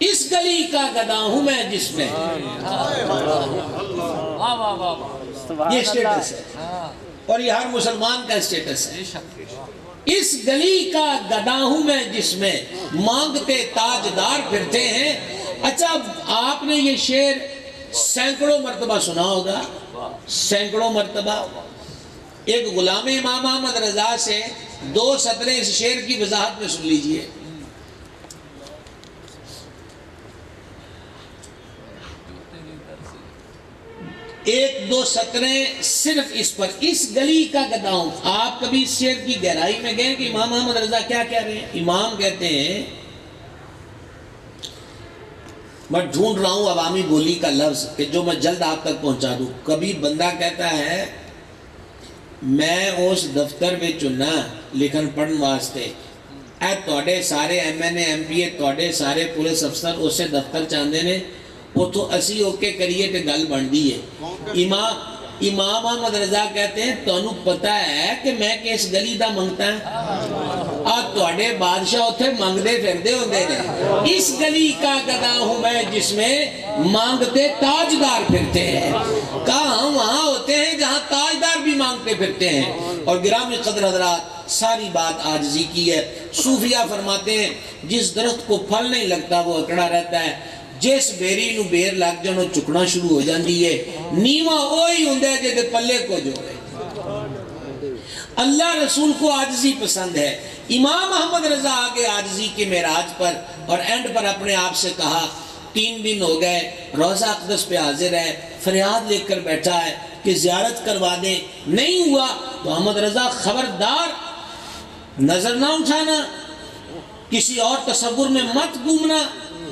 اس گلی کا گدا ہوں میں جس میں، یہ اسٹیٹس ہے اور یہ ہر مسلمان کا اسٹیٹس ہے۔ اس گلی کا گدا ہوں میں جس میں مانگتے تاجدار پھرتے ہیں۔ اچھا آپ نے یہ شعر سینکڑوں مرتبہ سنا ہوگا، سینکڑوں مرتبہ۔ ایک غلام امام احمد رضا سے 2 سطریں اس شعر کی وضاحت میں سن لیجئے۔ ایک 2 سطریں صرف اس پر، اس گلی کا گدا ہوں۔ آپ کبھی اس شعر کی گہرائی میں گئے کہ امام احمد رضا کیا کہہ رہے ہیں؟ امام کہتے ہیں میں ڈھونڈ رہا ہوں عوامی بولی کا لفظ کہ جو میں جلد آپ تک پہنچا دوں۔ کبھی بندہ کہتا ہے میں اس دفتر میں چننا لکھن پڑھن واسطے، اے توڑے سارے M N A M P A توڑے سارے پولیس افسر اسے دفتر چاندے نے، وہ تو اسی اوکے کریے کہ گل بن دی ہے۔ امام احمد رضا کہتے ہیں تانوں پتہ ہے کہ میں کس گلی دا منگتا ہے، توڑے بادشاہ اتھے مانگدے پھردے ہوندے نے۔ اس گلی کا گدا ہوں میں جس میں مانگتے تاجدار پھرتے ہیں۔ کہاں وہاں ہوتے ہیں جہاں تاجدار بھی مانگتے پھرتے ہیں۔ اور گرامی قدر حضرات، ساری بات عاجزی کی ہے۔ صوفیہ فرماتے ہیں جس درخت کو پھل نہیں لگتا وہ اکڑا رہتا ہے، جس بیری نو بیر لگ جانو چکنا شروع ہو جاندی ہے، نیواں وہی ہوندا ہے جے پلے کو جوڑے۔ اللہ رسول کو عاجزی پسند ہے۔ امام احمد رضا آگے عاجزی کے معراج پر اور اینڈ پر اپنے آپ سے کہا 3 دن ہو گئے، روضہ اقدس پہ حاضر ہے، فریاد لے کر بیٹھا ہے کہ زیارت کروا دیں، نہیں ہوا تو احمد رضا خبردار نظر نہ اٹھانا، کسی اور تصور میں مت گھومنا،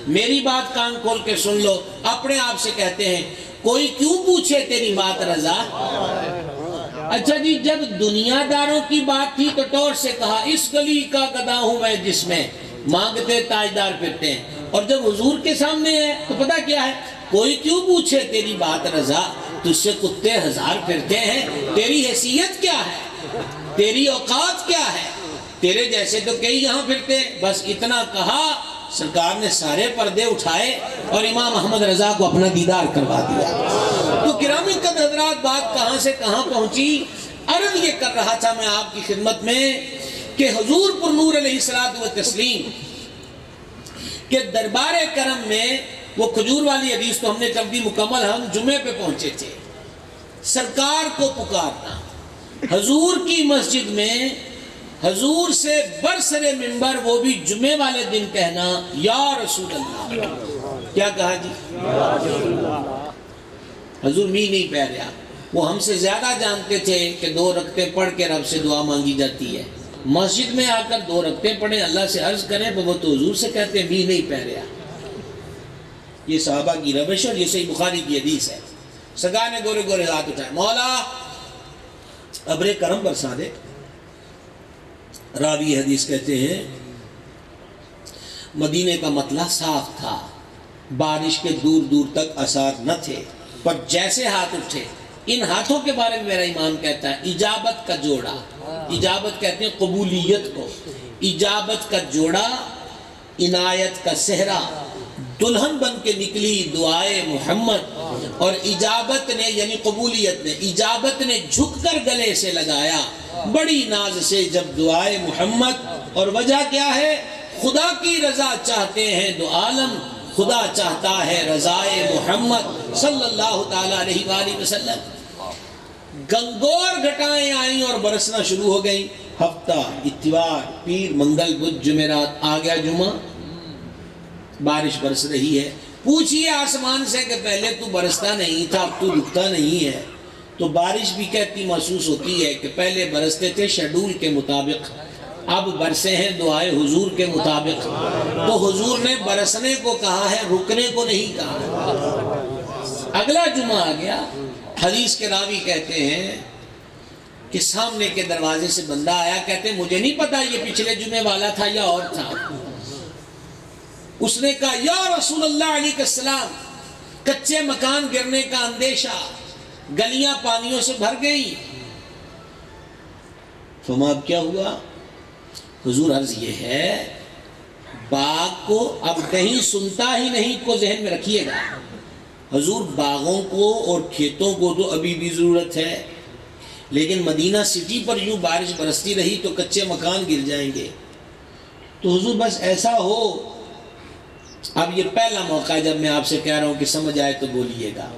میری بات کان کھول کے سن لو۔ اپنے آپ سے کہتے ہیں کوئی کیوں پوچھے تیری بات رضا۔ اچھا جی، جب دنیا داروں کی بات تھی تو ٹور سے کہا اس گلی کا گدا ہوں میں جس میں مانگتے تاجدار پھرتے ہیں، اور جب حضور کے سامنے ہے تو پتہ کیا ہے، کوئی کیوں پوچھے تیری بات رضا، تجھ سے کتے ہزار پھرتے ہیں، تیری حیثیت کیا ہے، تیری اوقات کیا ہے، تیرے جیسے تو کئی یہاں پھرتے ہیں۔ بس اتنا کہا، سرکار نے سارے پردے اٹھائے اور امام احمد رضا کو اپنا دیدار کروا دیا۔ تو گرامی قدر حضرات، بات کہاں سے کہاں پہنچی؟ عرض یہ کر رہا تھا میں آپ کی خدمت میں کہ حضور پر نور علیہ الصلوۃ والتسلیم کہ دربار کرم میں وہ کھجور والی حدیث تو ہم نے کر دی مکمل، ہم جمعے پہ پہنچے تھے۔ سرکار کو پکارنا، حضور کی مسجد میں حضور سے برسر منبر وہ بھی جمعے والے دن کہنا یا رسول اللہ۔ کیا کہا جی؟ حضور می نہیں پہ رہا، وہ ہم سے زیادہ جانتے تھے کہ 2 رکعتیں پڑھ کے رب سے دعا مانگی جاتی ہے۔ مسجد میں آ کر 2 رکعتیں پڑھیں، اللہ سے عرض کریں، پر وہ تو حضور سے کہتے ہیں می نہیں پہ رہا۔ یہ صحابہ کی روش اور یہ صحیح بخاری کی حدیث ہے۔ سرکار نے گورے گورے ہاتھ اٹھائے، مولا ابر کرم برسا دے۔ راوی حدیث کہتے ہیں مدینے کا مطلع صاف تھا، بارش کے دور دور تک آثار نہ تھے، پر جیسے ہاتھ اٹھے ان ہاتھوں کے بارے میں میرا امام کہتا ہے اجابت کا جوڑا، اجابت کہتے ہیں قبولیت کو، اجابت کا جوڑا، عنایت کا صحرا، دلہن بن کے نکلی دعائے محمد، اور اجابت نے یعنی قبولیت نے، اجابت نے جھک کر گلے سے لگایا بڑی ناز سے جب دعائے محمد، اور وجہ کیا ہے؟ خدا کی رضا چاہتے ہیں دو عالم، خدا چاہتا ہے رضائے محمد صلی اللہ تعالیٰ علیہ وآلہ وسلم۔ گنگور گھٹائیں آئیں اور برسنا شروع ہو گئیں، ہفتہ، اتوار، پیر، منگل، بدھ، جمعرات، آ گیا جمعہ، بارش برس رہی ہے۔ پوچھئے آسمان سے کہ پہلے تو برستا نہیں تھا، اب تو رکتا نہیں ہے، تو بارش بھی کہتی محسوس ہوتی ہے کہ پہلے برستے تھے شیڈول کے مطابق، اب برسے ہیں دعائے حضور کے مطابق۔ تو حضور نے برسنے کو کہا ہے، رکنے کو نہیں کہا۔ اگلا جمعہ آ گیا، حدیث کے راوی کہتے ہیں کہ سامنے کے دروازے سے بندہ آیا، کہتے ہیں مجھے نہیں پتا یہ پچھلے جمعے والا تھا یا اور تھا۔ اس نے کہا یا رسول اللہ علیہ السلام، کچے مکان گرنے کا اندیشہ، گلیاں پانیوں سے بھر گئی۔ فرمایا اب کیا ہوا؟ حضور عرض یہ ہے باغ کو اب نہیں سنتا ہی نہیں کو ذہن میں رکھیے گا۔ حضور باغوں کو اور کھیتوں کو تو ابھی بھی ضرورت ہے، لیکن مدینہ سٹی پر یوں بارش برستی رہی تو کچے مکان گر جائیں گے۔ تو حضور بس ایسا ہو، اب یہ پہلا موقع ہے جب میں آپ سے کہہ رہا ہوں کہ سمجھ آئے تو بولیے گا،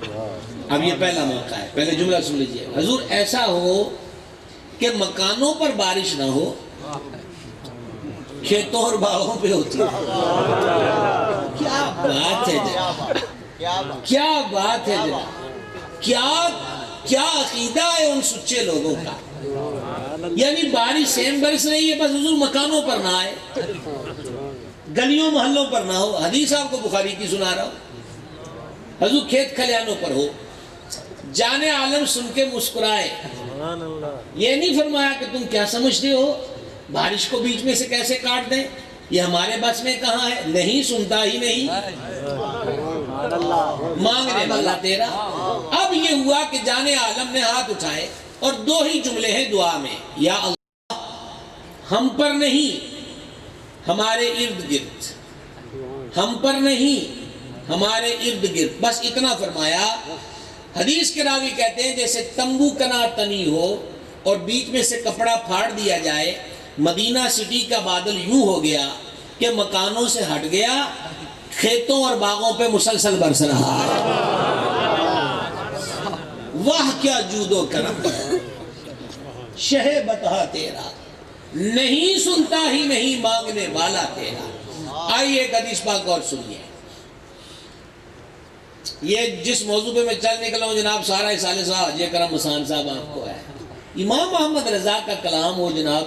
اب یہ پہلا موقع ہے، پہلے جملہ سن لیجئے۔ حضور ایسا ہو کہ مکانوں پر بارش نہ ہو، کھیتوں اور باغوں پہ ہوتی ہے۔ کیا بات ہے جناب، کیا بات ہے جناب، کیا عقیدہ ہے ان سچے لوگوں کا۔ یعنی بارش سیم برس رہی ہے، بس حضور مکانوں پر نہ آئے، گلیوں محلوں پر نہ ہو۔ حدیث آپ کو بخاری کی سنا رہا ہوں، حضور کھیت کھلیانوں پر ہو، جانے عالم سن کے مسکرائے۔ یہ نہیں فرمایا کہ تم کیا سمجھتے ہو، بارش کو بیچ میں سے کیسے کاٹ دیں، یہ ہمارے بس میں کہاں ہے، نہیں سنتا ہی نہیں، مانگنے والا تیرا۔ اب یہ ہوا کہ جانے عالم نے ہاتھ اٹھائے اور دو ہی جملے ہیں دعا میں، یا اللہ ہم پر نہیں ہمارے ارد گرد، ہم پر نہیں ہمارے ارد گرد، بس اتنا فرمایا۔ حدیث کے راوی کہتے ہیں جیسے تمبو کنا تنی ہو اور بیچ میں سے کپڑا پھاڑ دیا جائے، مدینہ سٹی کا بادل یوں ہو گیا کہ مکانوں سے ہٹ گیا، کھیتوں اور باغوں پہ مسلسل برس رہا ہے۔ واہ کیا جود و کرم، شہ بتا تیرا، نہیں سنتا ہی نہیں مانگنے والا تیرا۔ آئیے ایک حدیث پاک اور سنیے۔ یہ جس موضوع پہ میں چل نکلا ہوں جناب، سارا سال صاحب حجی کرم حسان صاحب آپ کو ہے۔ امام محمد رضا کا کلام ہو جناب،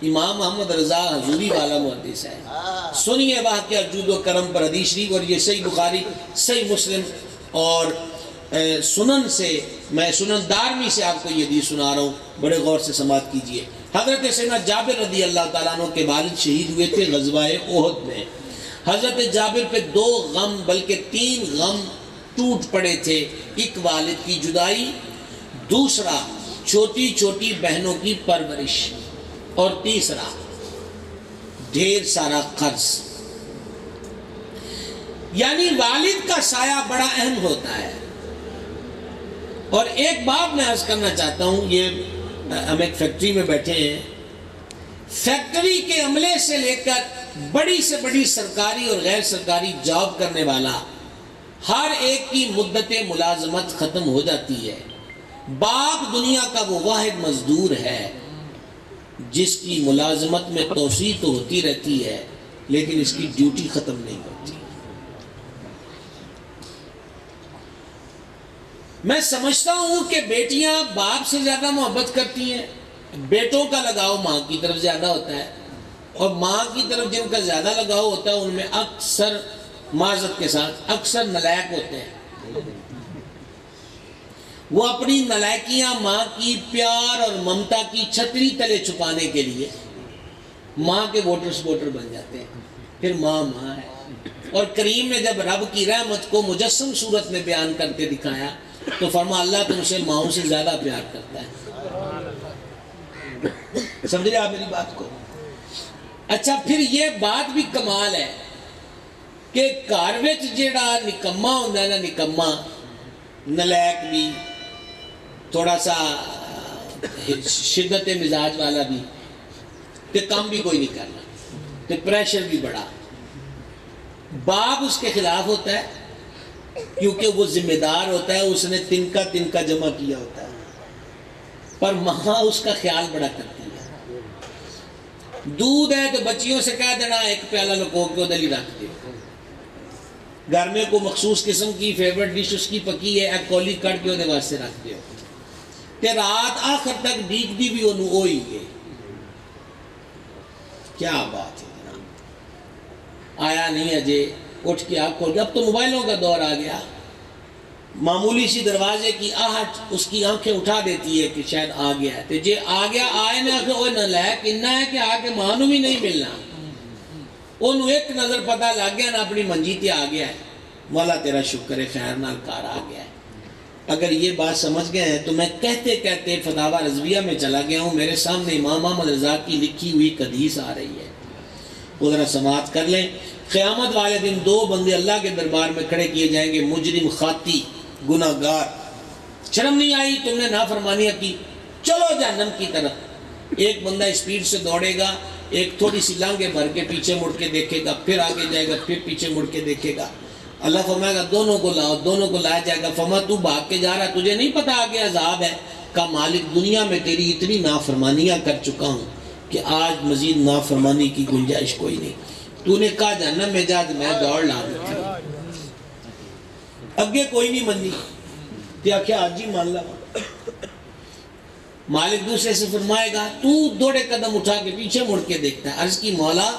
امام محمد رضا حضوری والا محدث ہے۔ سنیے واہ کیا جود و کرم پر حدیث شریف، اور یہ صحیح بخاری، صحیح مسلم اور سنن سے، میں سنن دارمی سے آپ کو یہ حدیث سنا رہا ہوں، بڑے غور سے سماعت کیجئے۔ حضرت سیدنا جابر رضی اللہ تعالیٰ عنہ کے والد شہید ہوئے تھے غزوہ احد میں۔ حضرت جابر پہ 2 غم بلکہ 3 غم ٹوٹ پڑے تھے، ایک والد کی جدائی، دوسرا چھوٹی چھوٹی بہنوں کی پرورش، اور تیسرا ڈھیر سارا قرض۔ یعنی والد کا سایہ بڑا اہم ہوتا ہے۔ اور ایک بات میں عرض کرنا چاہتا ہوں، یہ ہم ایک فیکٹری میں بیٹھے ہیں، فیکٹری کے عملے سے لے کر بڑی سے بڑی سرکاری اور غیر سرکاری جاب کرنے والا، ہر ایک کی مدت ملازمت ختم ہو جاتی ہے۔ باپ دنیا کا وہ واحد مزدور ہے جس کی ملازمت میں توسیع تو ہوتی رہتی ہے، لیکن اس کی ڈیوٹی ختم نہیں ہوتی۔ میں سمجھتا ہوں کہ بیٹیاں باپ سے زیادہ محبت کرتی ہیں، بیٹوں کا لگاؤ ماں کی طرف زیادہ ہوتا ہے، اور ماں کی طرف جن کا زیادہ لگاؤ ہوتا ہے ان میں اکثر معذرت کے ساتھ اکثر نالائق ہوتے ہیں۔ وہ اپنی نالائکیاں ماں کی پیار اور ممتا کی چھتری تلے چھپانے کے لیے ماں کے ووٹر سپورٹر بن جاتے ہیں، پھر ماں ماں ہے۔ اور کریم نے جب رب کی رحمت کو مجسم صورت میں بیان کر کے دکھایا تو فرما اللہ تم سے ماؤں سے زیادہ پیار کرتا ہے۔ سمجھ رہے آپ میری بات کو؟ اچھا پھر یہ بات بھی کمال ہے کہ گھر وچ جیڑا نکما ہوندا ہے نا، نکما نلیک بھی، تھوڑا سا شدت مزاج والا بھی، کہ کام بھی کوئی نہیں کرنا، کہ پریشر بھی بڑا، باپ اس کے خلاف ہوتا ہے کیونکہ وہ ذمہ دار ہوتا ہے، اس نے تنکا جمع کیا ہوتا ہے، پر ماں اس کا خیال بڑا کرتی ہے۔ دودھ ہے تو بچیوں سے کہہ دینا ایک پیالہ لکو کے ادھر ہی رکھ دے، گھر میں کوئی مخصوص قسم کی فیورٹ ڈش اس کی پکی ہے، ایک کولی کٹ کے ادھر واسطے رکھ دے، کہ رات آخر تک ڈیگ دی بھی انہوں ہوئی ہے۔ کیا بات ہے جناب، آیا نہیں اجے اٹھ کے آپ کھول گیا، اب تو موبائلوں کا دور آ گیا، معمولی سی دروازے کی آہٹ اس کی آنکھیں اٹھا دیتی ہے کہ شاید آ گیا ہے، تو جے آ گیا آئے نہ کہ وہ نالائق اتنا ہے کہ آگے ماں نوں بھی نہیں ملنا، انہوں ایک نظر پتہ لگ گیا نا اپنی منجی تے آ گیا ہے، مولا تیرا شکر ہے خیر نال کار آ گیا ہے۔ اگر یہ بات سمجھ گئے ہیں تو میں کہتے کہتے فتاوی رضویہ میں چلا گیا ہوں، میرے سامنے امام احمد رضا کی لکھی ہوئی ایک حدیث آ رہی ہے، وہ ذرا سماعت کر لیں۔ قیامت والے دن دو بندے اللہ کے دربار میں کھڑے کیے جائیں گے، مجرم خاطی گناہ گار، شرم نہیں آئی تم نے نافرمانیاں کی، چلو جہنم کی طرف۔ ایک بندہ اسپیڈ سے دوڑے گا، ایک تھوڑی سی لانگیں بھر کے پیچھے مڑ کے دیکھے گا، پھر آگے جائے گا، پھر پیچھے مڑ کے دیکھے گا۔ اللہ فرمائے گا دونوں کو لاؤ، دونوں کو لایا جائے گا۔ فرما تو بھاگ کے جا رہا ہے، تجھے نہیں پتا آگے عذاب ہے؟ کہا مالک دنیا میں تیری اتنی نافرمانیاں کر چکا ہوں کہ آج مزید نافرمانی کی گنجائش کوئی نہیں، تو نے کہا جہنم میں جا، میں دوڑ لا دی تھی، اگے کوئی نہیں منی، تو آخیا آج ہی مان لا۔ مالک دوسرے سے فرمائے گا تو دوڑے قدم اٹھا کے پیچھے مڑ کے دیکھتا ہے۔ عرض کی مولا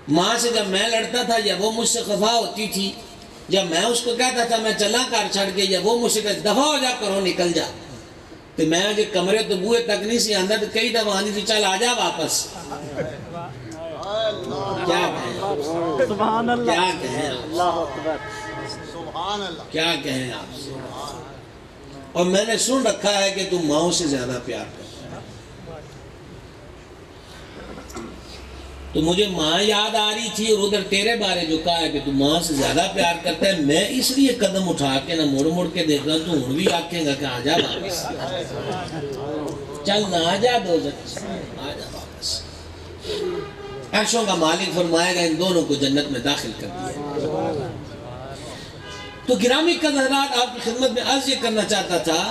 ماں سے جب میں لڑتا تھا یا وہ مجھ سے خفا ہوتی تھی، جب میں اس کو کہتا تھا میں چلا کر چھڑ کے، یا وہ مجھ سے کہتا دفعہ ہو جا کرو نکل جا، تو میں جو کمرے تو بوئے تک نہیں سی آندہ، تو کئی دفعہ آندھی تھی چل آ جا واپس۔ کیا کہیں سبحان اللہ، کیا کہیں اللہ اکبر، کیا کہیں آپ سے؟ اور میں نے سن رکھا ہے کہ تم ماؤں سے زیادہ پیار کرتا ہے، تو مجھے ماں یاد آ رہی تھی، اور ادھر تیرے بارے جو کہا ہے کہ تم ماں سے زیادہ پیار کرتا ہے، میں اس لیے قدم اٹھا کے نہ مڑ مڑ کے دیکھ رہا ہوں، تو ہوں بھی آکھیں گا کہ آ جا واپس، چل نہ آ جا دوزخ سے، آ جا واپس۔ عرشوں کا مالک فرمائے گا ان دونوں کو جنت میں داخل کر دیا۔ تو گرامی حضرات آپ کی خدمت میں عرض یہ کرنا چاہتا تھا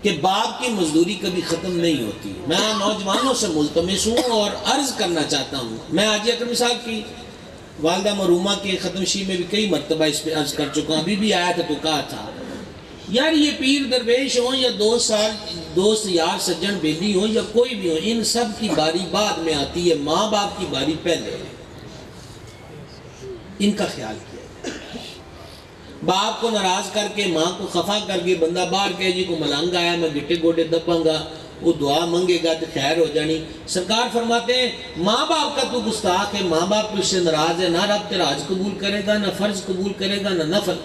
کہ باپ کی مزدوری کبھی ختم نہیں ہوتی۔ میں نوجوانوں سے ملتمس ہوں اور عرض کرنا چاہتا ہوں، میں حاجی اکرم صاحب کی والدہ مرحومہ کے ختم شریف میں بھی کئی مرتبہ اس پہ عرض کر چکا ہوں، ابھی بھی آیا تھا تو کہا تھا یار یہ پیر درویش ہوں یا دوست یار سجن بیلی ہوں یا کوئی بھی ہو، ان سب کی باری بعد میں آتی ہے، ماں باپ کی باری پہلے ہے، ان کا خیال کیا۔ باپ کو ناراض کر کے، ماں کو خفا کر کے بندہ باہر کہے جی کو ملنگ آیا میں گٹے گوٹے دباں گا، وہ دعا منگے گا تو خیر ہو جانی۔ سرکار فرماتے ہیں ماں باپ کا تو گستاخ ہے، ماں باپ اس سے ناراض ہے، نہ رب تیرا حج قبول کرے گا، نہ فرض قبول کرے گا، نہ نفل۔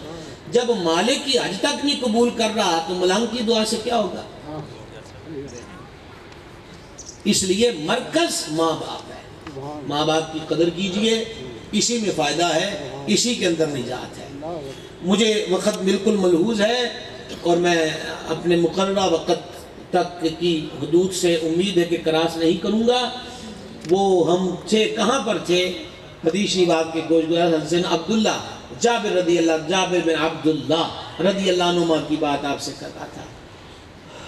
جب مالک کی حج تک نہیں قبول کر رہا تو ملنگ کی دعا سے کیا ہوگا؟ اس لیے مرکز ماں باپ ہے، ماں باپ کی قدر کیجئے، اسی میں فائدہ ہے، اسی کے اندر نجات ہے۔ مجھے وقت بالکل ملحوظ ہے اور میں اپنے مقررہ وقت تک کی حدود سے امید ہے کہ کراس نہیں کروں گا۔ وہ ہم تھے کہاں پر تھے؟ حدیث شریف آپ کے گوش گویا حسین عبداللہ جابر بن عبداللہ رضی اللہ عنہ کی بات آپ سے کرتا تھا۔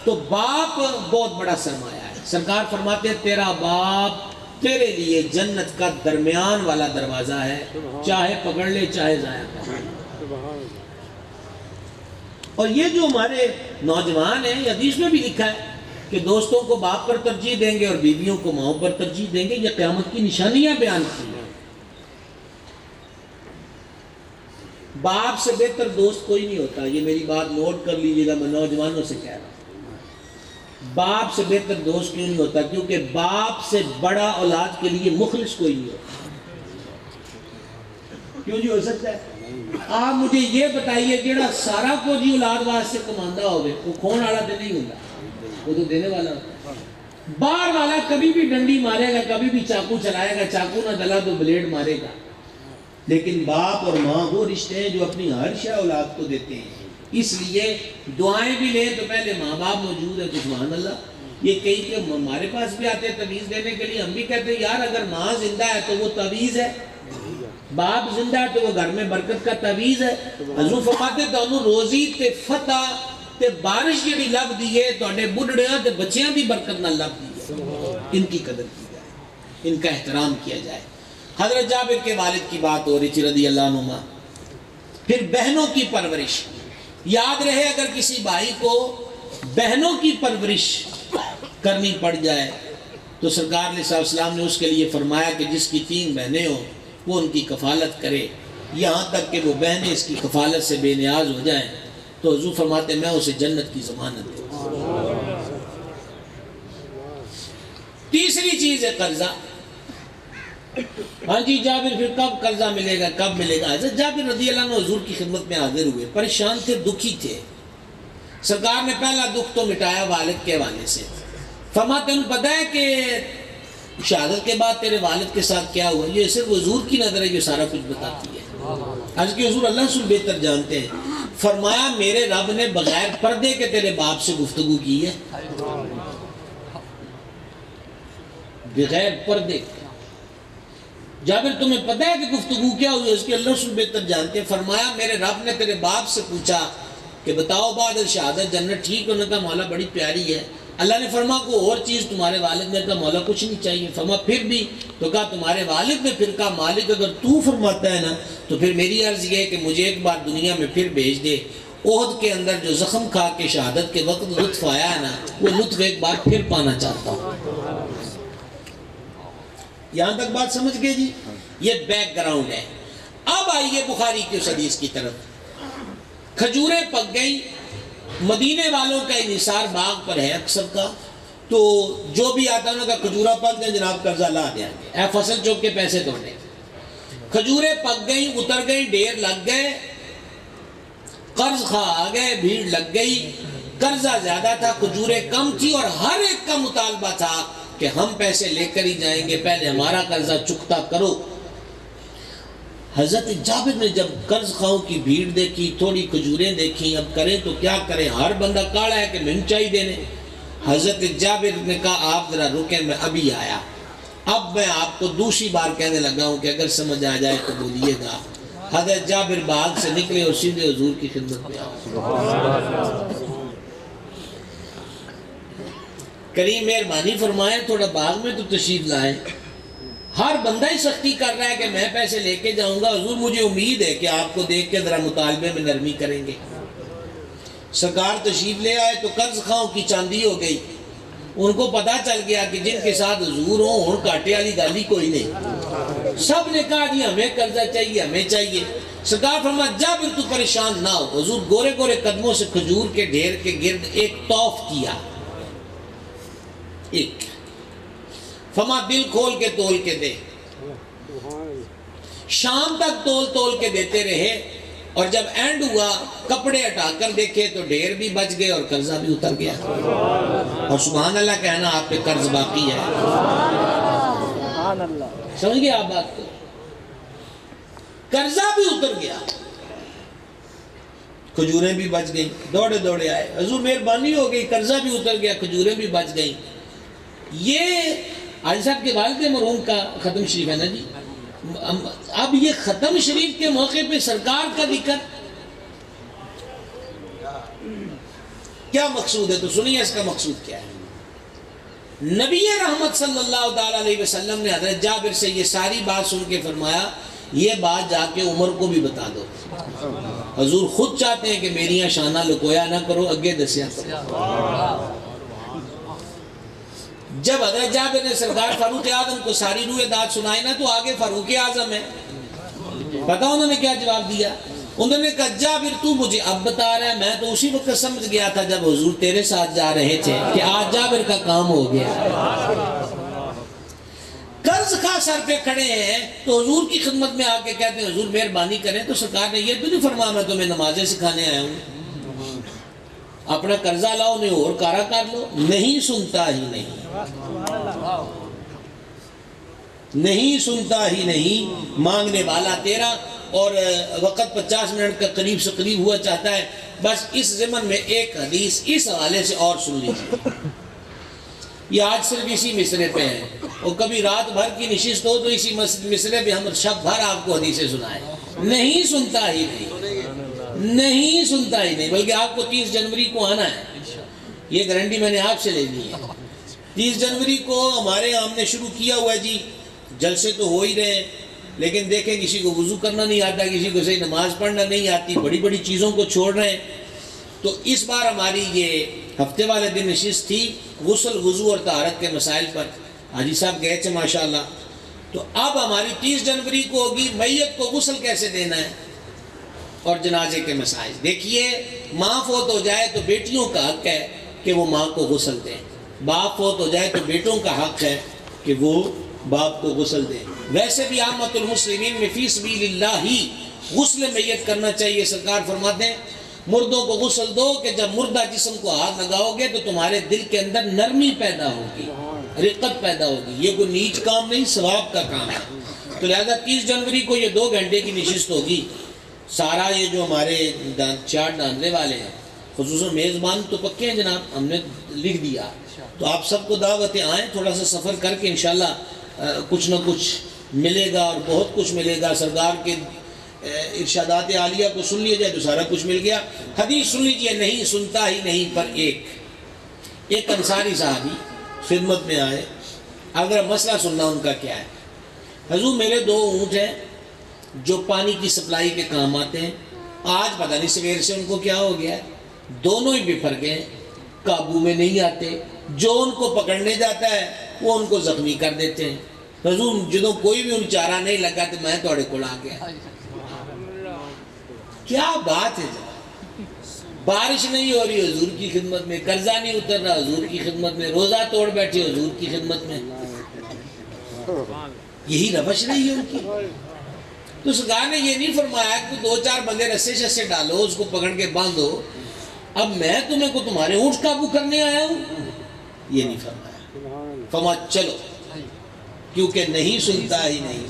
تو باپ بہت بڑا سرمایہ ہے، سرکار فرماتے ہیں تیرا باپ تیرے لیے جنت کا درمیان والا دروازہ ہے، چاہے پکڑ لے چاہے ضائع کر لے۔ اور یہ جو ہمارے نوجوان ہیں، حدیث میں بھی لکھا ہے کہ دوستوں کو باپ پر ترجیح دیں گے اور بیویوں کو ماؤں پر ترجیح دیں گے، یہ قیامت کی نشانیاں بیان کی ہیں۔ باپ سے بہتر دوست کوئی نہیں ہوتا، یہ میری بات نوٹ کر لیجیے گا، میں نوجوانوں سے کہہ رہا ہوں۔ باپ سے بہتر دوست کیوں نہیں ہوتا؟ کیونکہ باپ سے بڑا اولاد کے لیے مخلص کوئی نہیں ہوتا۔ کیوں جی ہو سکتا ہے؟ آپ مجھے یہ بتائیے جڑا سارا کو جی اولاد واسطے کماندا ہوئے وہ کھون والا تو نہیں ہوتا، وہ تو دینے والا ہوتا ہے۔ باہر والا کبھی بھی ڈنڈی مارے گا، کبھی بھی چاقو چلائے گا، چاقو نہ دلا تو بلیڈ مارے گا، لیکن باپ اور ماں وہ رشتے ہیں جو اپنی ہر شے اولاد کو دیتے ہیں۔ اس لیے دعائیں بھی لیں تو پہلے ماں باپ موجود ہے، تو سبحان اللہ۔ یہ کئی کہ ہمارے پاس بھی آتے ہیں تعویذ دینے کے لیے، ہم بھی کہتے ہیں یار اگر ماں زندہ ہے تو وہ تعویذ ہے، باپ زندہ ہے تو وہ گھر میں برکت کا تعویذ ہے۔ حضور فرماتے تو انہوں روزی تے فتح تے بارش جڑی لب دیئے تو اڈے بڑھڑیاں تے بچیاں بھی برکت نہ لب دیئے، ان کی قدر کی جائے، ان کا احترام کیا جائے۔ حضرت جابر کے والد کی بات ہو رہی تھی رضی اللہ عنہ۔ پھر بہنوں کی پرورش، یاد رہے اگر کسی بھائی کو بہنوں کی پرورش کرنی پڑ جائے تو سرکار علیہ السلام نے اس کے لیے فرمایا کہ جس کی 3 بہنیں ہوں وہ ان کی کفالت کرے، یہاں تک کہ وہ بہنیں اس کی کفالت سے بے نیاز ہو جائیں تو حضور فرماتے میں اسے جنت کی ضمانت دوں۔ تیسری چیز ہے قرضہ۔ ہاں جی جابر پھر کب قرضہ ملے گا، کب ملے گا؟ حضرت جابر رضی اللہ عنہ حضور کی خدمت میں حاضر ہوئے، پریشان تھے، دکھی تھے۔ سرکار نے پہلا دکھ تو مٹایا والد کے حوالے سے۔ فرماتے ہیں پتہ ہے کہ شہادت کے بعد تیرے والد کے ساتھ کیا ہوا؟ یہ صرف حضور کی نظر ہے جو سارا کچھ بتاتی ہے، عرض کہ حضور اللہ سے بہتر جانتے ہیں۔ فرمایا میرے رب نے بغیر پردے کے تیرے باپ سے گفتگو کی ہے، بغیر پردے کے۔ جابر تمہیں پتہ ہے کہ گفتگو کیا ہوئی؟ اس کے اللہ سے بہتر جانتے ہیں۔ فرمایا میرے رب نے تیرے باپ سے پوچھا کہ بتاؤ بعد شہادت جنت ٹھیک ہونے کا؟ مولا بڑی پیاری ہے۔ اللہ نے فرما کو اور چیز تمہارے والد نے کہا مولا کچھ نہیں چاہیے۔ فرما پھر بھی؟ تو کہا تمہارے والد نے پھر کہا مالک اگر تو فرماتا ہے نا تو پھر میری عرض یہ ہے کہ مجھے ایک بار دنیا میں پھر بھیج دے۔ احد کے اندر جو زخم کھا کے شہادت کے وقت لطف آیا ہے نا وہ لطف ایک بار پھر پانا چاہتا ہوں۔ یہاں تک بات سمجھ گئے جی؟ یہ بیک گراؤنڈ ہے۔ اب آئیے بخاری کی اس حدیث کی طرف۔ کھجوریں پک گئیں، مدینے والوں کا انحصار باغ پر ہے اکثر کا، تو جو بھی آتا ہے انہوں کا کھجورہ پک گئے جناب قرضہ لا دیں گے، اے فصل چوک کے پیسے توڑنے۔ کھجوریں پک گئیں، اتر گئیں، ڈھیر لگ گئے، قرض خواہ آ گئے، بھیڑ لگ گئی، قرضہ زیادہ تھا، کھجوریں کم تھی، اور ہر ایک کا مطالبہ تھا کہ ہم پیسے لے کر ہی جائیں گے، پہلے ہمارا قرضہ چکتا کرو۔ حضرت جابر نے جب قرض خواہوں کی بھیڑ دیکھی، تھوڑی کھجوریں دیکھی، اب کریں تو کیا کریں، ہر بندہ کاڑا ہے کہ میں چاہیے دینے۔ حضرت جابر نے کہا آپ ذرا رکیں، میں ابھی آیا۔ اب میں آپ کو دوسری بار کہنے لگا ہوں کہ اگر سمجھ آ جائے تو بولیے گا۔ حضرت جابر باغ سے نکلے اور سیدھے حضور کی خدمت میں آئے۔ کریم مہربانی فرمائے تھوڑا باغ میں تو تشریف لائیں۔ ہر بندہ ہی سختی کر رہا ہے کہ میں پیسے لے کے جاؤں گا، حضور مجھے امید ہے کہ آپ کو دیکھ کے ذرا مطالبے میں نرمی کریں گے۔ سرکار تشریف لے آئے تو قرض خواہوں کی چاندی ہو گئی، ان کو پتا چل گیا کہ جن کے ساتھ حضور ہوں کاٹے والی گالی کوئی نہیں۔ سب نے کہا جی ہمیں قرضہ چاہیے، ہمیں چاہیے۔ سرکار فرمایا جابر تو پریشان نہ ہو۔ حضور گورے گورے قدموں سے کھجور کے ڈھیر کے گرد ایک طوف کیا، ایک فرما دل کھول کے تول کے دے۔ شام تک تول تول کے دیتے رہے، اور جب اینڈ ہوا کپڑے ہٹا کر دیکھے تو ڈھیر بھی بچ گئے اور قرضہ بھی اتر گیا۔ اور سبحان اللہ کہنا آپ پہ قرض باقی ہے۔ سمجھ گئے آپ بات کو؟ قرضہ بھی اتر گیا، کھجوریں بھی بچ گئیں۔ دوڑے دوڑے آئے، حضور مہربانی ہو گئی، قرضہ بھی اتر گیا، کھجوریں بھی بچ گئیں۔ یہ عالی صاحب کے والد مرحوم کا ختم شریف ہے نا جی۔ اب یہ ختم شریف کے موقع پہ سرکار کا ذکر کیا مقصود ہے؟ تو سنیے اس کا مقصود کیا ہے۔ نبی رحمت صلی اللہ تعالی علیہ وسلم نے حضرت جابر سے یہ ساری بات سن کے فرمایا یہ بات جا کے عمر کو بھی بتا دو۔ حضور خود چاہتے ہیں کہ میری شانہ لکویا نہ کرو، اگے دسیا کرو۔ جب حضرت جابر نے سرکار فاروق اعظم کو ساری روح داد سنائی نا تو آگے فاروق اعظم ہے۔ پتہ انہوں نے کیا جواب دیا؟ انہوں نے کہا جابر تو مجھے اب بتا رہا ہے، میں تو اسی وقت سمجھ گیا تھا جب حضور تیرے ساتھ جا رہے تھے کہ آج جابر کا کام ہو گیا۔ قرض کا سر پہ کھڑے ہیں تو حضور کی خدمت میں آ کے کہتے ہیں حضور مہربانی کریں، تو سرکار نے یہ تو نہیں فرمایا میں تمہیں نمازیں سکھانے آیا ہوں، اپنا قرضہ لاؤ نہیں اور کارا کر لو. نہیں سنتا ہی نہیں سنتا ہی نہیں، مانگنے والا تیرا. اور وقت 50 منٹ کا قریب سے قریب ہوا چاہتا ہے. بس اس ضمن میں ایک حدیث اس حوالے سے اور سن لیجیے. یہ آج صرف اسی مصرے پہ ہے، اور کبھی رات بھر کی نشست ہو تو اسی مصرے پہ ہم شب بھر آپ کو حدیثیں سنائیں. نہیں سنتا ہی نہیں سنتا ہی نہیں، بلکہ آپ کو 30 جنوری کو آنا ہے. یہ گارنٹی میں نے آپ سے لے لی ہے. 30 جنوری کو ہمارے ہم نے شروع کیا ہوا ہے جی. جلسے تو ہو ہی رہے ہیں، لیکن دیکھیں کسی کو وضو کرنا نہیں آتا، کسی کو صحیح نماز پڑھنا نہیں آتی، بڑی بڑی چیزوں کو چھوڑ رہے ہیں. تو اس بار ہماری یہ ہفتے والے دن نشست تھی غسل، وضو اور طہارت کے مسائل پر. حاجی صاحب گئے تھے ماشاءاللہ. تو اب ہماری 30 جنوری کو ہوگی میت کو غسل کیسے دینا ہے اور جنازے کے مسائل. دیکھیے، ماں فوت ہو جائے تو بیٹیوں کا حق ہے کہ وہ ماں کو غسل دیں، باپ فوت ہو جائے تو بیٹوں کا حق ہے کہ وہ باپ کو غسل دیں. ویسے بھی عامت المسلمین میں فی سبیل اللہ ہی غسل میت کرنا چاہیے. سرکار فرماتے ہیں مردوں کو غسل دو کہ جب مردہ جسم کو ہاتھ لگاؤ گے تو تمہارے دل کے اندر نرمی پیدا ہوگی، رقت پیدا ہوگی. یہ کوئی نیچ کام نہیں، ثواب کا کام ہے. تو لہذا 30 جنوری کو یہ 2 گھنٹے کی نشست ہوگی. سارا یہ جو ہمارے چارٹ ڈالنے والے ہیں، خصوصاً میزبان تو پکے ہیں جناب، ہم نے لکھ دیا. تو آپ سب کو دعوتیں آئیں، تھوڑا سا سفر کر کے انشاءاللہ کچھ نہ کچھ ملے گا، اور بہت کچھ ملے گا. سرکار کے ارشادات عالیہ کو سن لیا جائے تو سارا کچھ مل گیا. حدیث سن لیجیے، نہیں سنتا ہی نہیں پر ایک انصاری صحابی خدمت میں آئے. اگر مسئلہ سننا ان کا کیا ہے. حضور میرے 2 اونٹ ہیں جو پانی کی سپلائی کے کام آتے ہیں. آج پتہ نہیں سویر سے ان کو کیا ہو گیا ہے، دونوں ہی بفر گئے، قابو میں نہیں آتے. جو ان کو پکڑنے جاتا ہے وہ ان کو زخمی کر دیتے ہیں. حضور جدوں کوئی بھی ان چارہ نہیں لگا تو میں توڑے کو آ گیا. کیا بات ہے جب بارش نہیں ہو رہی حضور کی خدمت میں، قرضہ نہیں اتر رہا حضور کی خدمت میں، روزہ توڑ بیٹھے حضور کی خدمت میں. یہی روش رہی ہے ان کی. تو سرکار نے یہ نہیں فرمایا کہ 2-4 بندے رسے شسے ڈالو، اس کو پکڑ کے باندھو، اب میں تمہیں کو تمہارے اونٹ قابو کرنے آیا ہوں. یہ نہیں فرمایا. فرمایا چلو، کیونکہ نہیں سنتا ہی نہیں.